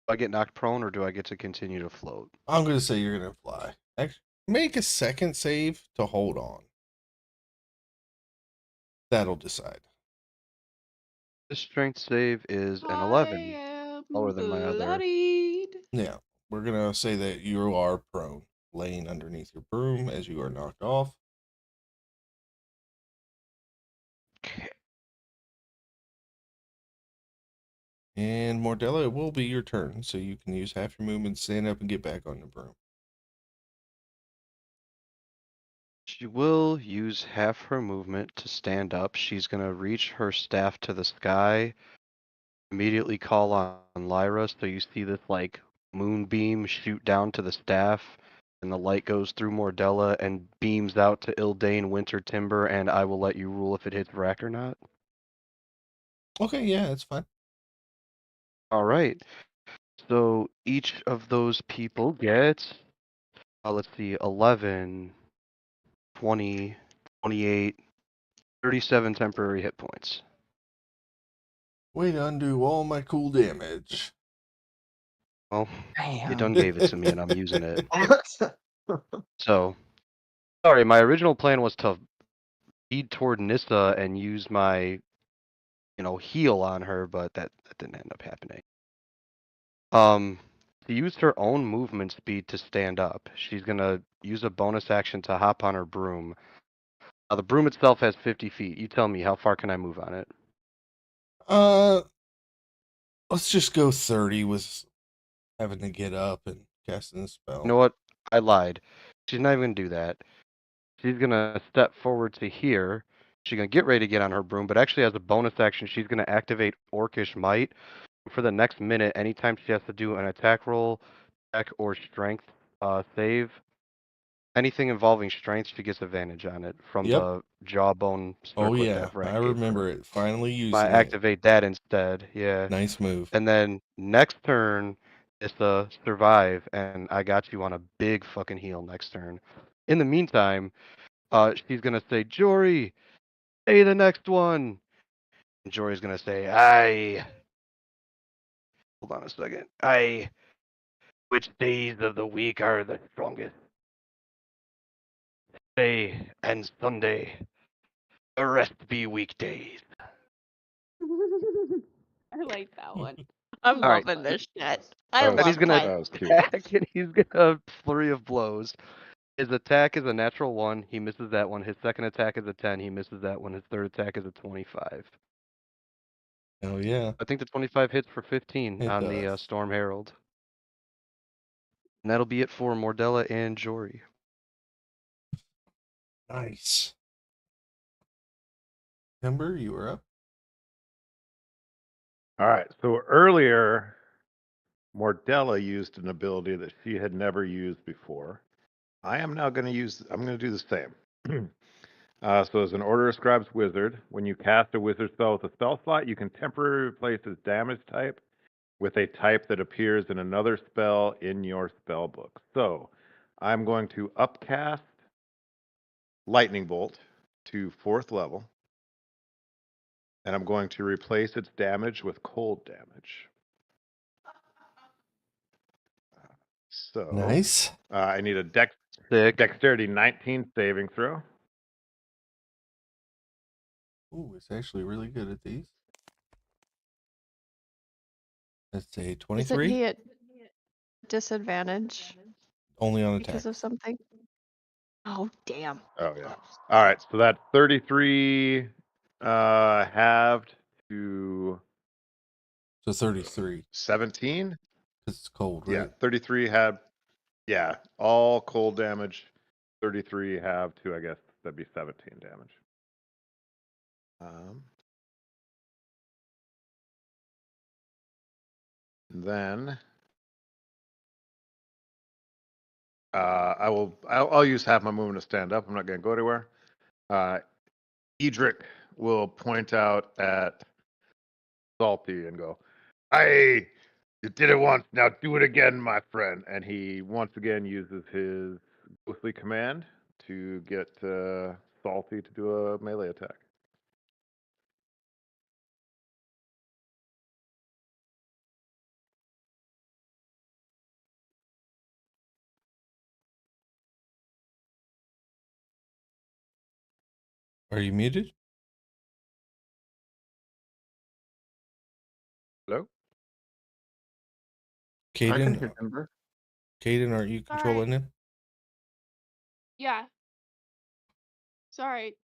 Do I get knocked prone or do I get to continue to float? I'm going to say you're going to fly. Actually, make a second save to hold on. That'll decide. This strength save is an I 11, am lower than my other. bloodied. Yeah, we're going to say that you are prone, laying underneath your broom as you are knocked off. Okay. And Mordella, it will be your turn, so you can use half your movement, stand up, and get back on the broom. She will use half her movement to stand up. She's going to reach her staff to the sky, immediately call on Lyra. So you see this like moonbeam shoot down to the staff, and the light goes through Mordella and beams out to Ildane Winter Timber, and I will let you rule if it hits Rack or not. Okay, yeah, that's fine. All right. So each of those people gets, let's see, 11, 20, 28, 37 temporary hit points. Way to undo all my cool damage. Well, you Damn. done gave it to me and I'm using it. So, sorry, my original plan was to feed toward Nissa and use my, heal on her, but that didn't end up happening. She used her own movement speed to stand up. She's gonna use a bonus action to hop on her broom. The broom itself has 50 feet. You tell me, how far can I move on it? Let's just go 30 with having to get up and casting the spell. You know what? I lied. She's not even gonna do that. She's gonna step forward to here. She's gonna get ready to get on her broom, but actually as a bonus action, she's gonna activate Orcish Might. For the next minute, anytime she has to do an attack roll, attack or strength save, anything involving strength, she gets advantage on it from Yep. the jawbone Oh circlet yeah, that Rack I gave her. remember it. Finally I using it. activate that instead. Yeah. Nice move. And then next turn is to survive, and I got you on a big fucking heal next turn. In the meantime, she's gonna say, Jory, say the next one. And Jory's gonna say, hold on a second. Which days of the week are the strongest? Saturday and Sunday. The rest be weekdays. I like that one. I'm All right. loving this shit. I That was, And he's love gonna Ty. that was cute. attack, and he's gonna flurry of blows. His attack is a natural 1. He misses that one. His second attack is a 10. He misses that one. His third attack is a 25. Oh yeah, I think the 25 hits for 15 it on the does. Storm Herald. And that'll be it for Mordella and Jory. Nice. Timber, you were up. All right. So earlier, Mordella used an ability that she had never used before. I am now going to use. I'm going to do the same. So as an Order of Scribes wizard, when you cast a wizard spell with a spell slot, you can temporarily replace its damage type with a type that appears in another spell in your spell book. So I'm going to upcast Lightning Bolt to 4th level, and I'm going to replace its damage with cold damage. So Nice. I need a Sick. dexterity 19 saving throw. Ooh, it's actually really good at these. Let's say Isn't 23. he at disadvantage Only on because attack. of something? Oh, damn. Oh yeah. All right, so that's 33 halved to So 33. 17. Because it's cold, Yeah, right? 33 halved. Yeah, all cold damage. 33 halved to, I guess that'd be 17 damage. Then I'll use half my movement to stand up. I'm not going to go anywhere. Edric will point out at Salty and go, "Hey, you did it once. Now do it again, my friend." And he once again uses his ghostly command to get Salty to do a melee attack. Are you muted? Hello? I can Caden, hear Timber. Caden, are you controlling Sorry. him? Yeah. Sorry.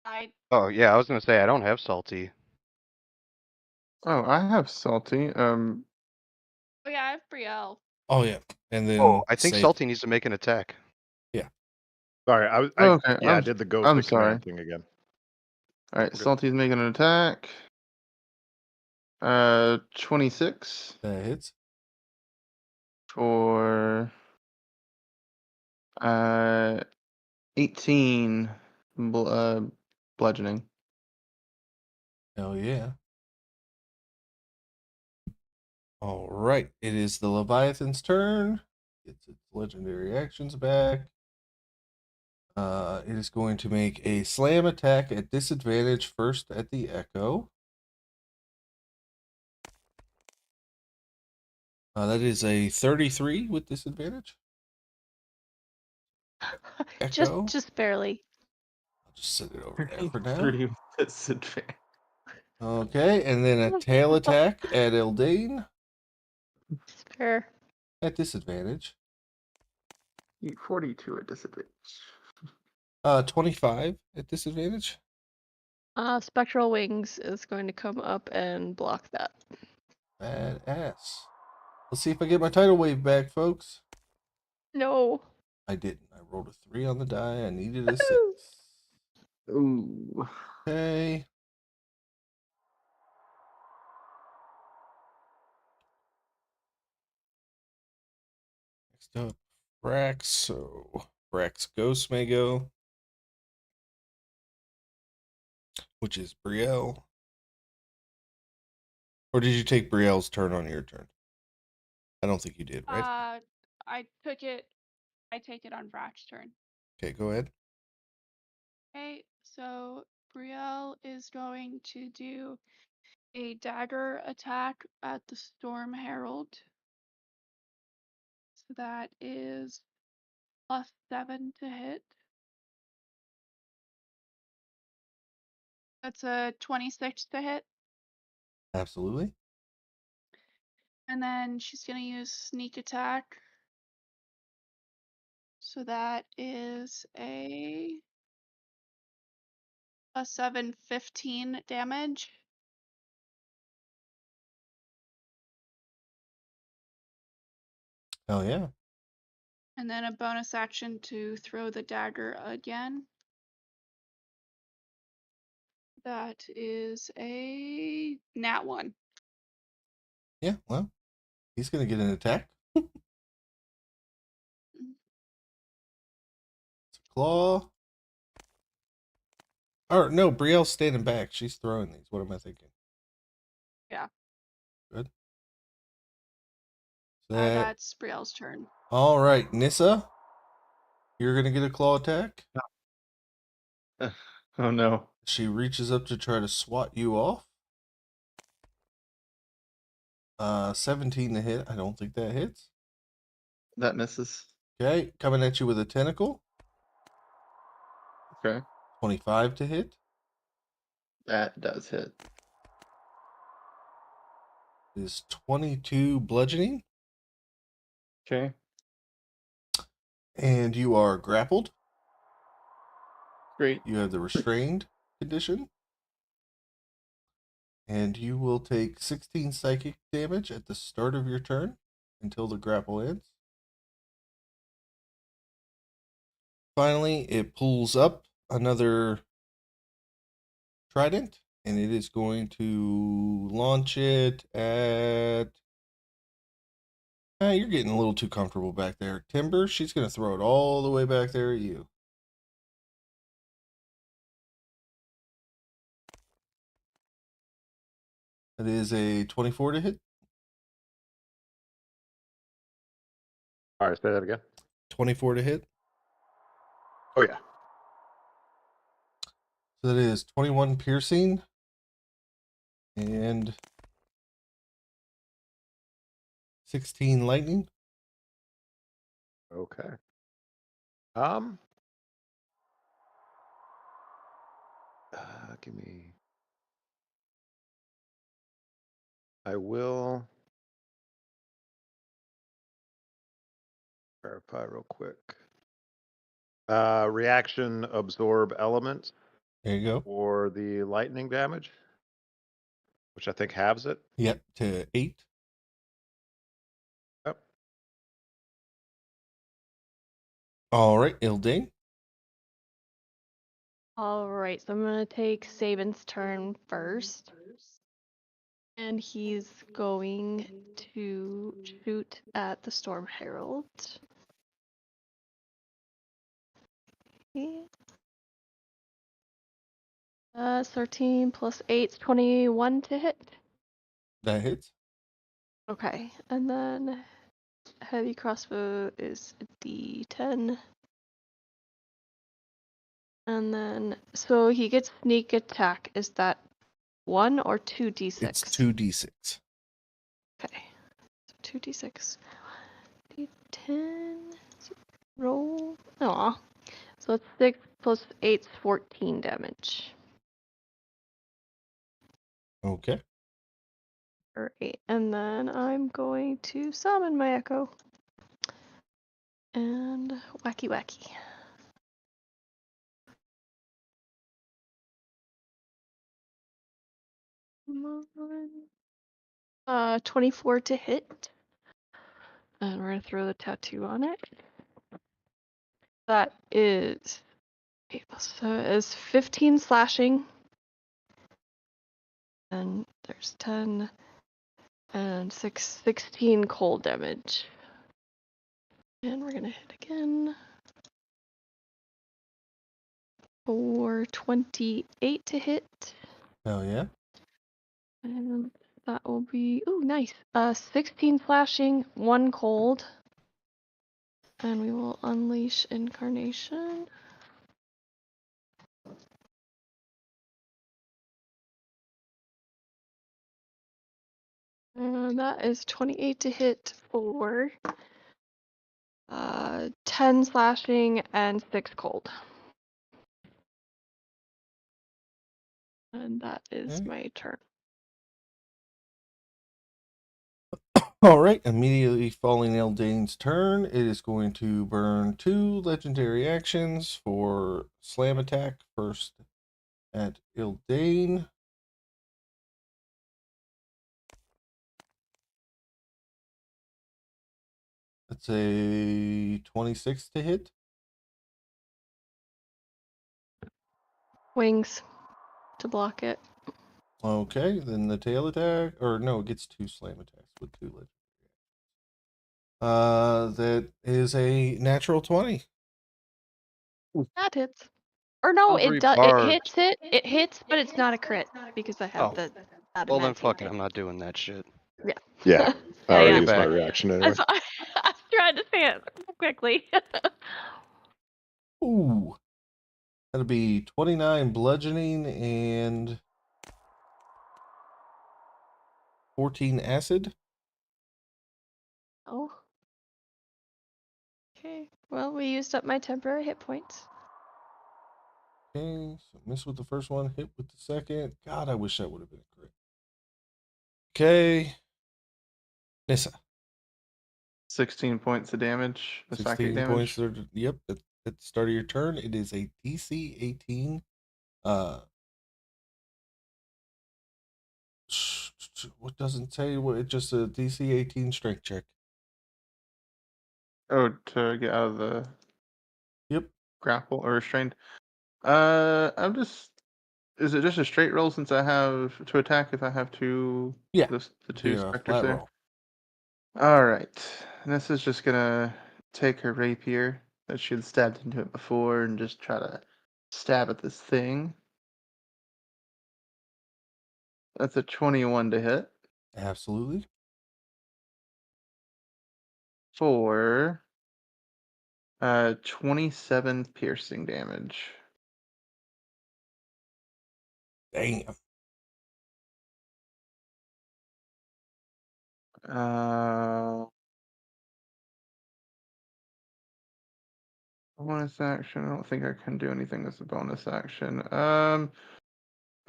I Oh yeah, I was gonna say I don't have salty. Oh, I have Salty. oh yeah, I have Brielle. Oh yeah, and then Oh, I think say salty needs to make an attack. Sorry, Oh, okay. I did the I'm ghostly sorry. command thing again. All right, We're good. Salty's making an attack. 26 that hits. for 18 bludgeoning. Hell yeah. All right, it is the Leviathan's turn. Gets its legendary actions back. It is going to make a slam attack at disadvantage first at the Echo. That is a 33 with disadvantage. Echo. Just barely. I'll just set it over there for now. 30 disadvantage. Okay, and then a tail attack at Eldane Fair. at disadvantage. 42 at disadvantage. 25 at disadvantage. Spectral Wings is going to come up and block that. Badass. Let's see if I get my tidal wave back, folks. No. I didn't. I rolled a 3 on the die. I needed a 6. Ooh. Okay. Next up, Brax. So Brax Ghost may go, which is Brielle. Or did you take Brielle's turn on your turn? I don't think you did, right? I took it. I take it on Vrak's turn. Okay, go ahead. Okay, so Brielle is going to do a dagger attack at the Storm Herald. So that is +7 to hit. That's a 26 to hit. Absolutely. And then she's going to use sneak attack. So that is a +7, 15 damage. Hell yeah. And then a bonus action to throw the dagger again. That is a nat 1. Yeah, well, he's going to get an attack. It's a claw. Or no, Brielle's standing back. She's throwing these. What am I thinking? Yeah. Good. That's Brielle's turn. All right, Nissa, you're going to get a claw attack. Oh no. She reaches up to try to swat you off. 17 to hit. I don't think that hits. That misses. Okay, coming at you with a tentacle. Okay. 25 to hit. That does hit. Is 22 bludgeoning. Okay. And you are grappled. Great. You have the restrained condition. And you will take 16 psychic damage at the start of your turn until the grapple ends. Finally, it pulls up another trident, and it is going to launch it at... you're getting a little too comfortable back there. Timber, she's going to throw it all the way back there at you. That is a 24 to hit. All right, say that again. 24 to hit. Oh yeah. So that is 21 piercing and 16 lightning. Okay. Give me. I will verify real quick. Reaction absorb elements There you go. for the lightning damage, which I think halves it. Yep, to 8. Yep. All right, Ildane. All right, so I'm gonna take Saban's turn first, and he's going to shoot at the Storm Herald. Okay. 13 plus 8 is 21 to hit. That hits. Okay, and then heavy crossbow is a D10. And then, so he gets sneak attack. Is that 1 or 2d6? It's 2d6. Okay, so 2d6. D10. Roll. Aw. So it's 6 plus 8 is 14 damage. Okay. Alright, and then I'm going to summon my echo. And wacky wacky. Come on. 24 to hit. And we're gonna throw the tattoo on it. That is 15 slashing. And there's 10 and 16 cold damage. And we're gonna hit again. For 28 to hit. Hell yeah. And that will be, ooh, nice. 16 slashing, 1 cold. And we will unleash incarnation. And that is 28 to hit for 10 slashing and 6 cold. And that is Okay. my turn. All right, immediately following Eldane's turn, it is going to burn 2 legendary actions for slam attack. First at Ildane. That's a 26 to hit. Wings to block it. Okay, then the tail attack, or no, it gets 2 slam attacks with 2 legendary actions. That is a natural 20. That hits. Or no, Sounds it does. retarded. It hits, but it's not a crit because I have Oh, the Well then, adamantine fuck it. thing. I'm not doing that shit. Yeah. Yeah. I I already am. used my back. reaction anyway. I was trying to say it quickly. Ooh. That'll be 29 bludgeoning and 14 acid. Oh. Okay. Well, we used up my temporary hit points. Okay, so miss with the first one, hit with the second. God, I wish that would have been a crit. Okay. Nissa. 16 points of damage. The psychic 16 damage. points. Yep, at the start of your turn. It is a DC 18. What doesn't say what? It's just a DC 18 strength check. Oh, to get out of the Yep. grapple or restrained. I'm just. Is it just a straight roll since I have to attack if I have two? Yeah. The two Yeah, specters flat there. roll. All right. And this is just gonna take her rapier that she had stabbed into it before and just try to stab at this thing. That's a 21 to hit Absolutely. for 27 piercing damage. Damn. Bonus action. I don't think I can do anything as a bonus action. All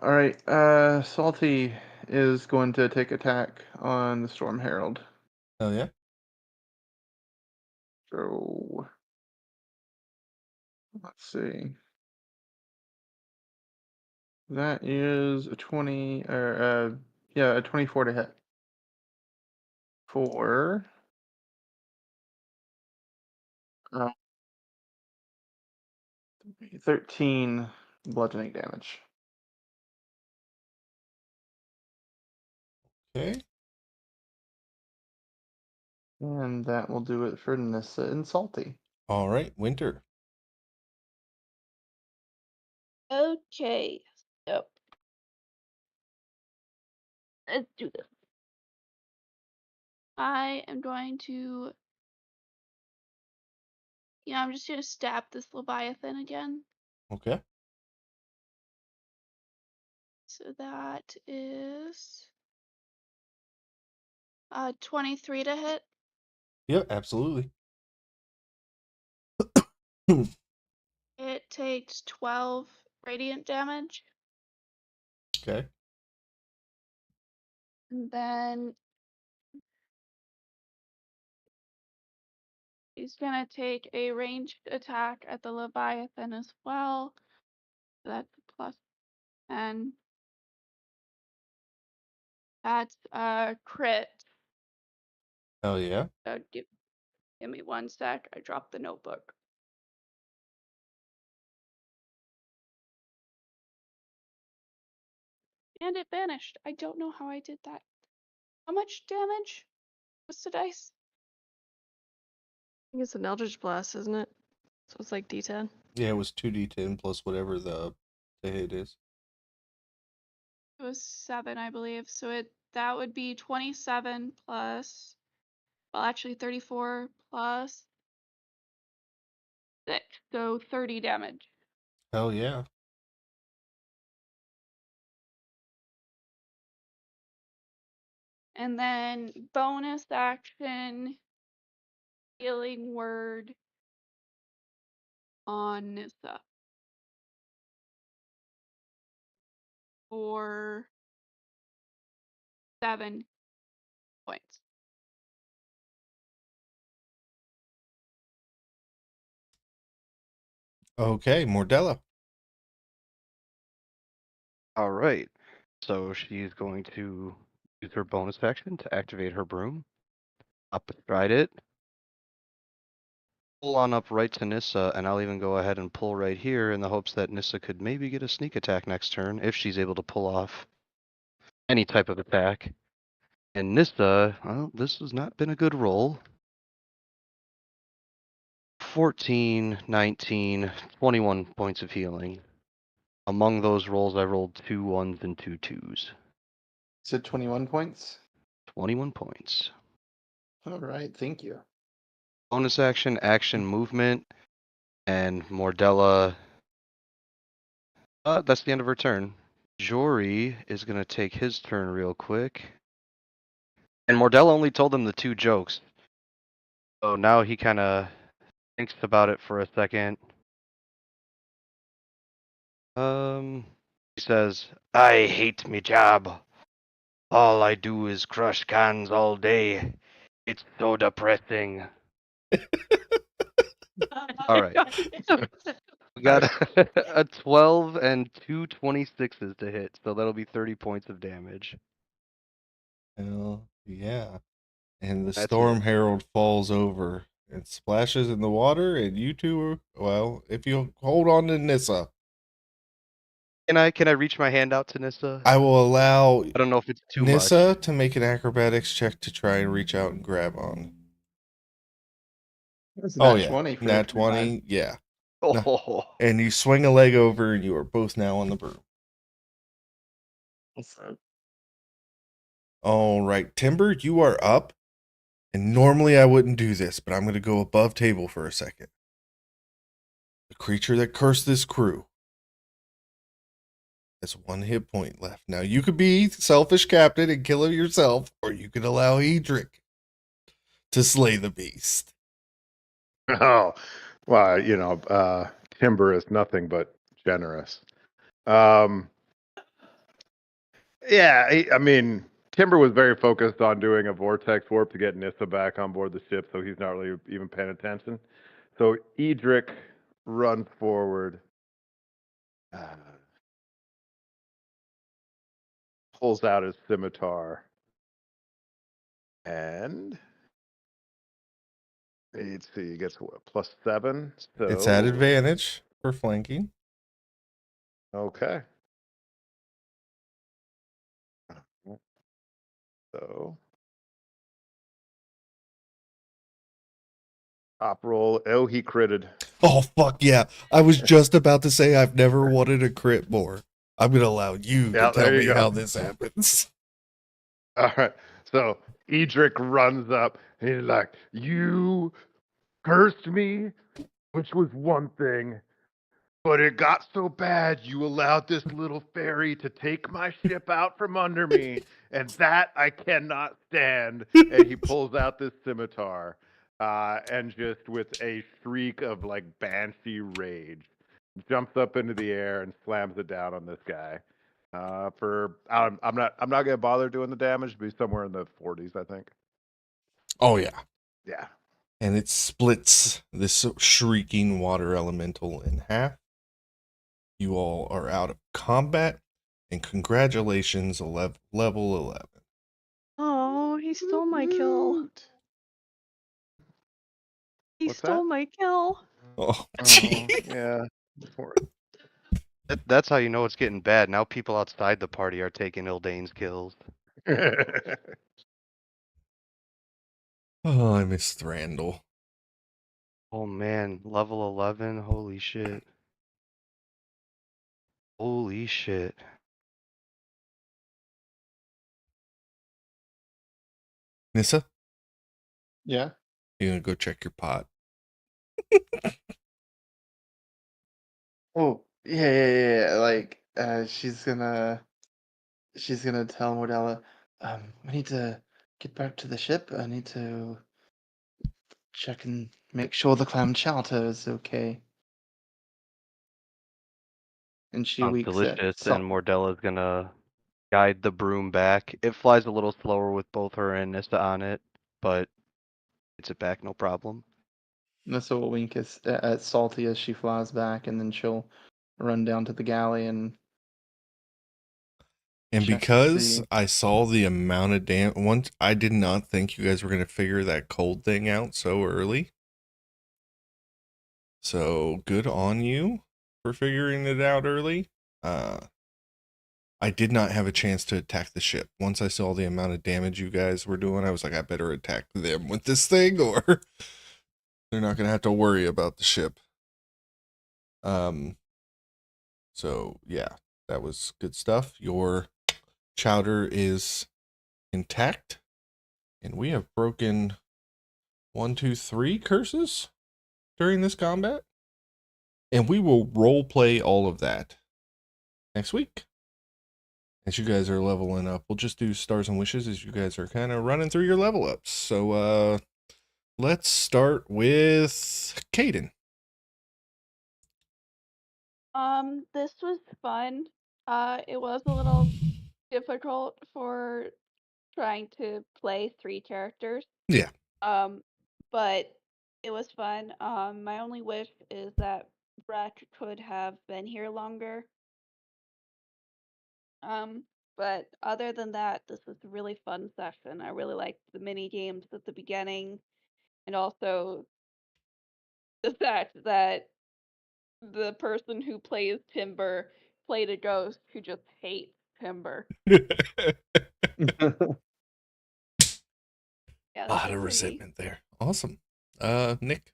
right. Salty is going to take attack on the Storm Herald. Oh yeah. So let's see. That is a 20, or yeah, a 24 to hit. For 13 bludgeoning damage. Okay. And that will do it for Nissa and Salty. All right. Winter. Okay. So let's do this. I am going to. I'm just gonna stab this Leviathan again. Okay. So that is 23 to hit. Yep. Absolutely. It takes 12 radiant damage. Okay. And then he's gonna take a ranged attack at the Leviathan as well. So that's a plus 10. That's a crit. Oh yeah. Give me 1 sec. I dropped the notebook. And it vanished. I don't know how I did that. How much damage? What's the dice? I think it's an Eldritch Blast, isn't it? So it's like D10. Yeah, it was 2d10 plus whatever the hit is. It was 7, I believe. So that would be 27 plus, well, actually 34 plus 6, so 30 damage. Hell yeah. And then bonus action, healing word on Nissa for 7 points. Okay, Mordella. All right. So she's going to use her bonus action to activate her broom. Up astride it. Pull on up right to Nissa, and I'll even go ahead and pull right here in the hopes that Nissa could maybe get a sneak attack next turn if she's able to pull off any type of attack. And Nissa, well, this has not been a good roll. 14, 19, 21 points of healing. Among those rolls, I rolled 2 1s and 2 2s. So 21 points. 21 points. All right, thank you. Bonus action, action, movement, and Mordella. That's the end of her turn. Jory is going to take his turn real quick. And Mordella only told him the 2 jokes. So now he kind of thinks about it for a second. He says, I hate me job. All I do is crush cans all day. It's so depressing. All right. We got a 12 and 2 26s to hit, so that'll be 30 points of damage. Hell yeah. And the That's Storm it. Herald falls over and splashes in the water, and you two are, well, if you hold on to Nissa, Can I reach my hand out to Nissa? I will allow I don't know if it's too Nissa much. to make an acrobatics check to try and reach out and grab on. That's Oh nat yeah, 20 for nat every time. 20, yeah. Oh, And you swing a leg over, and you are both now on the broom. All right, Timber, you are up. And normally I wouldn't do this, but I'm going to go above table for a second. The creature that cursed this crew has 1 hit point left. Now, you could be selfish captain and kill him yourself, or you could allow Edric to slay the beast. Oh, well, Timber is nothing but generous. Yeah, I mean, Timber was very focused on doing a vortex warp to get Nissa back on board the ship, so he's not really even paying attention. So Edric runs forward, pulls out his scimitar, and let's see, he gets what, +7. So It's at advantage for flanking. Okay. So top roll. Oh, he critted. Oh, fuck yeah. I was just about to say I've never wanted a crit more. I'm going to allow you Yeah, to tell there you me go. how this happens. All right. So Edric runs up and he's like, "You cursed me, which was one thing, but it got so bad you allowed this little fairy to take my ship out from under me, and that I cannot stand." And he pulls out this scimitar, and just with a shriek of like banshee rage, jumps up into the air and slams it down on this guy. I'm not gonna bother doing the damage, but somewhere in the 40s, I think. Oh, yeah. Yeah. And it splits this shrieking water elemental in half. You all are out of combat, and congratulations, level 11. Oh, he stole my kill. He What's stole that? my kill. Oh, gee. Yeah. That's how you know it's getting bad. Now people outside the party are taking Ildane's kills. Oh, I miss Thrandle. Oh man, level 11. Holy shit. Holy shit. Nissa, Yeah. you gonna go check your pot? Oh, yeah. Like, she's gonna tell Mordella, we need to get back to the ship. I need to check and make sure the clam chowder is okay. And she Sounds weeks at delicious, and Salt. Mordella's gonna guide the broom back. It flies a little slower with both her and Nista on it, but gets it back no problem. Nissa will wink at Salty as she flies back, and then she'll run down to the galley and And check to because see. I saw the amount of once I did not think you guys were gonna figure that cold thing out so early. So good on you for figuring it out early. I did not have a chance to attack the ship. Once I saw the amount of damage you guys were doing, I was like, I better attack them with this thing, or they're not gonna have to worry about the ship. So yeah, that was good stuff. Your chowder is intact, and we have broken 1, 2, 3 curses during this combat, and we will role play all of that next week. As you guys are leveling up, we'll just do stars and wishes as you guys are kind of running through your level ups. So let's start with Caden. This was fun. It was a little difficult for trying to play 3 characters. Yeah. But it was fun. My only wish is that Brett could have been here longer. But other than that, this was a really fun session. I really liked the mini games at the beginning, and also the fact that the person who plays Timber played a ghost who just hates Timber. Yeah, A this lot was of really resentment there. Awesome. Nick.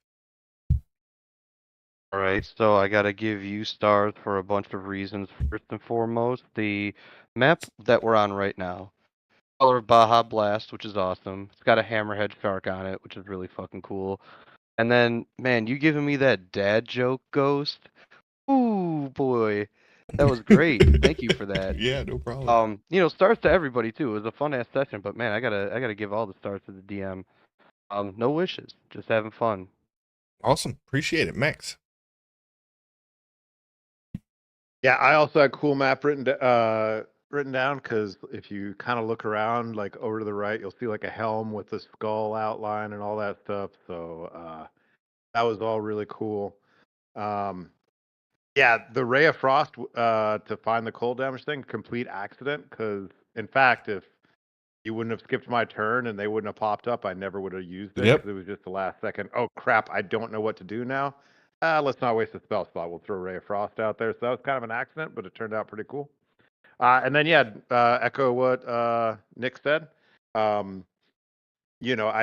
Alright, so I gotta give you stars for a bunch of reasons. First and foremost, the map that we're on right now. color of Baja Blast, which is awesome. It's got a hammerhead shark on it, which is really fucking cool. And then, man, you giving me that dad joke ghost? Ooh, boy. That was great. Thank you for that. Yeah, no problem. Stars to everybody too. It was a fun ass session, but man, I gotta give all the stars to the DM. No wishes, just having fun. Awesome. Appreciate it, Max. Yeah, I also had cool map written down because if you kind of look around, like over to the right, you'll see like a helm with the skull outline and all that stuff. So that was all really cool. Yeah, the Ray of Frost to find the cold damage thing, complete accident. Because in fact, if you wouldn't have skipped my turn and they wouldn't have popped up, I never would have used it Yep. because it was just the last second. Oh crap! I don't know what to do now. Let's not waste a spell slot. We'll throw Ray of Frost out there. So that was kind of an accident, but it turned out pretty cool. And then yeah, echo what Nick said. I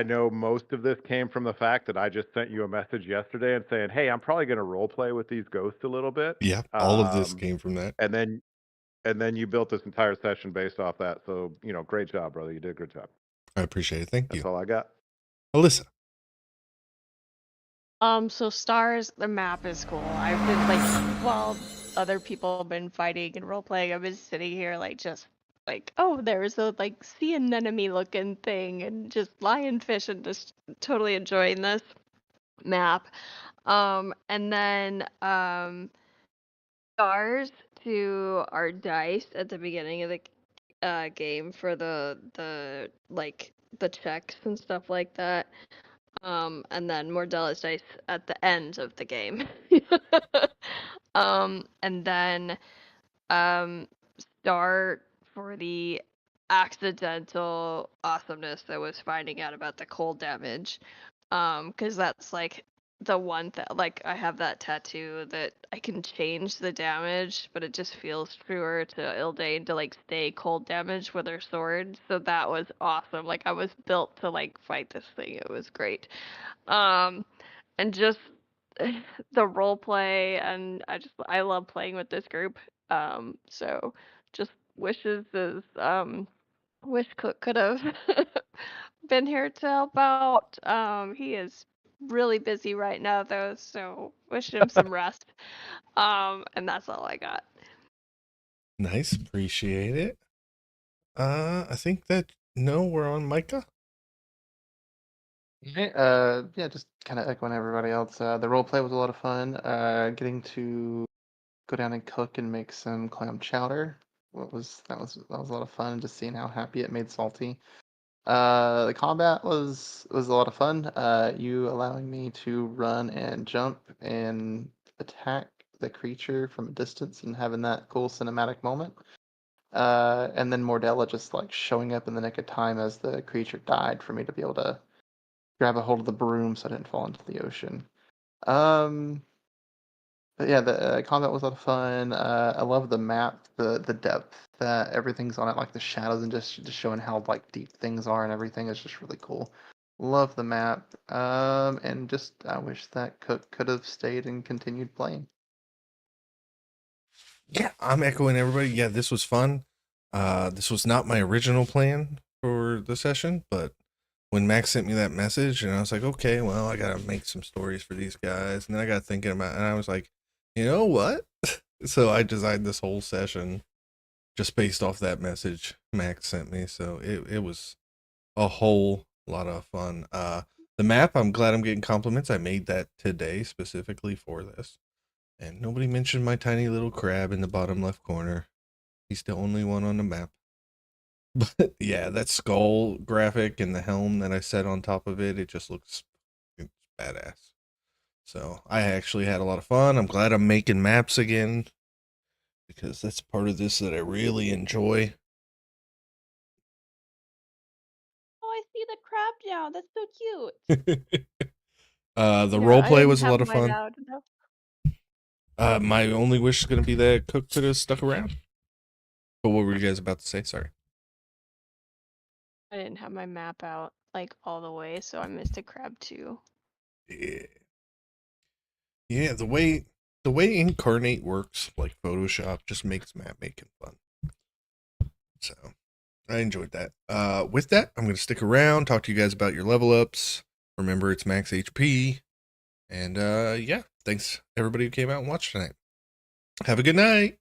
know most of this came from the fact that I just sent you a message yesterday and saying, "Hey, I'm probably going to role play with these ghosts a little bit." Yeah, all of this came from that. And then you built this entire session based off that. So great job, brother. You did a good job. I appreciate it. Thank That's you. all I got. Alyssa. So stars, the map is cool. I've been like, while other people have been fighting and role playing, I've been sitting here just like, oh, there's a like sea anemone looking thing and just lionfish and just totally enjoying this map. And then stars to our dice at the beginning of the game for the like the checks and stuff like that. And then Mordella's dice at the end of the game. And then start for the accidental awesomeness that was finding out about the cold damage. Because that's like the one that like I have that tattoo that I can change the damage, but it just feels truer to Ildain to like stay cold damage with her sword. So that was awesome. Like I was built to like fight this thing. It was great. And just the role play, and I love playing with this group. So just wishes is wish Cook could have been here to help out. He is really busy right now though, so wish him some rest. And that's all I got. Nice. Appreciate it. I think we're on Micah. Okay, yeah, just kind of echoing everybody else. The role play was a lot of fun. Getting to go down and cook and make some clam chowder. That was a lot of fun. Just seeing how happy it made Salty. The combat was a lot of fun. You allowing me to run and jump and attack the creature from a distance and having that cool cinematic moment. And then Mordella just like showing up in the nick of time as the creature died for me to be able to grab a hold of the broom so I didn't fall into the ocean. But yeah, the combat was a lot of fun. I love the map, the depth that everything's on it, like the shadows and just showing how like deep things are and everything is just really cool. Love the map. And just I wish that Cook could have stayed and continued playing. Yeah, I'm echoing everybody. Yeah, this was fun. This was not my original plan for the session, but when Max sent me that message, and I was like, okay, well, I gotta make some stories for these guys, and then I got thinking about it, and I was like, you know what? So I designed this whole session just based off that message Max sent me. So it was a whole lot of fun. The map, I'm glad I'm getting compliments. I made that today specifically for this. And nobody mentioned my tiny little crab in the bottom left corner. He's the only one on the map. But yeah, that skull graphic and the helm that I set on top of it, it just looks badass. So I actually had a lot of fun. I'm glad I'm making maps again, because that's part of this that I really enjoy. Oh, I see the crab now. That's so cute. The Yeah, role I play didn't was a have lot of mine fun. out enough. My only wish is going to be that Cook could have stuck around. But what were you guys about to say? Sorry. I didn't have my map out like all the way, so I missed a crab too. Yeah. Yeah, the way Incarnate works, like Photoshop, just makes map making fun. So I enjoyed that. With that, I'm going to stick around, talk to you guys about your level ups. Remember, it's max HP. And yeah, thanks everybody who came out and watched tonight. Have a good night.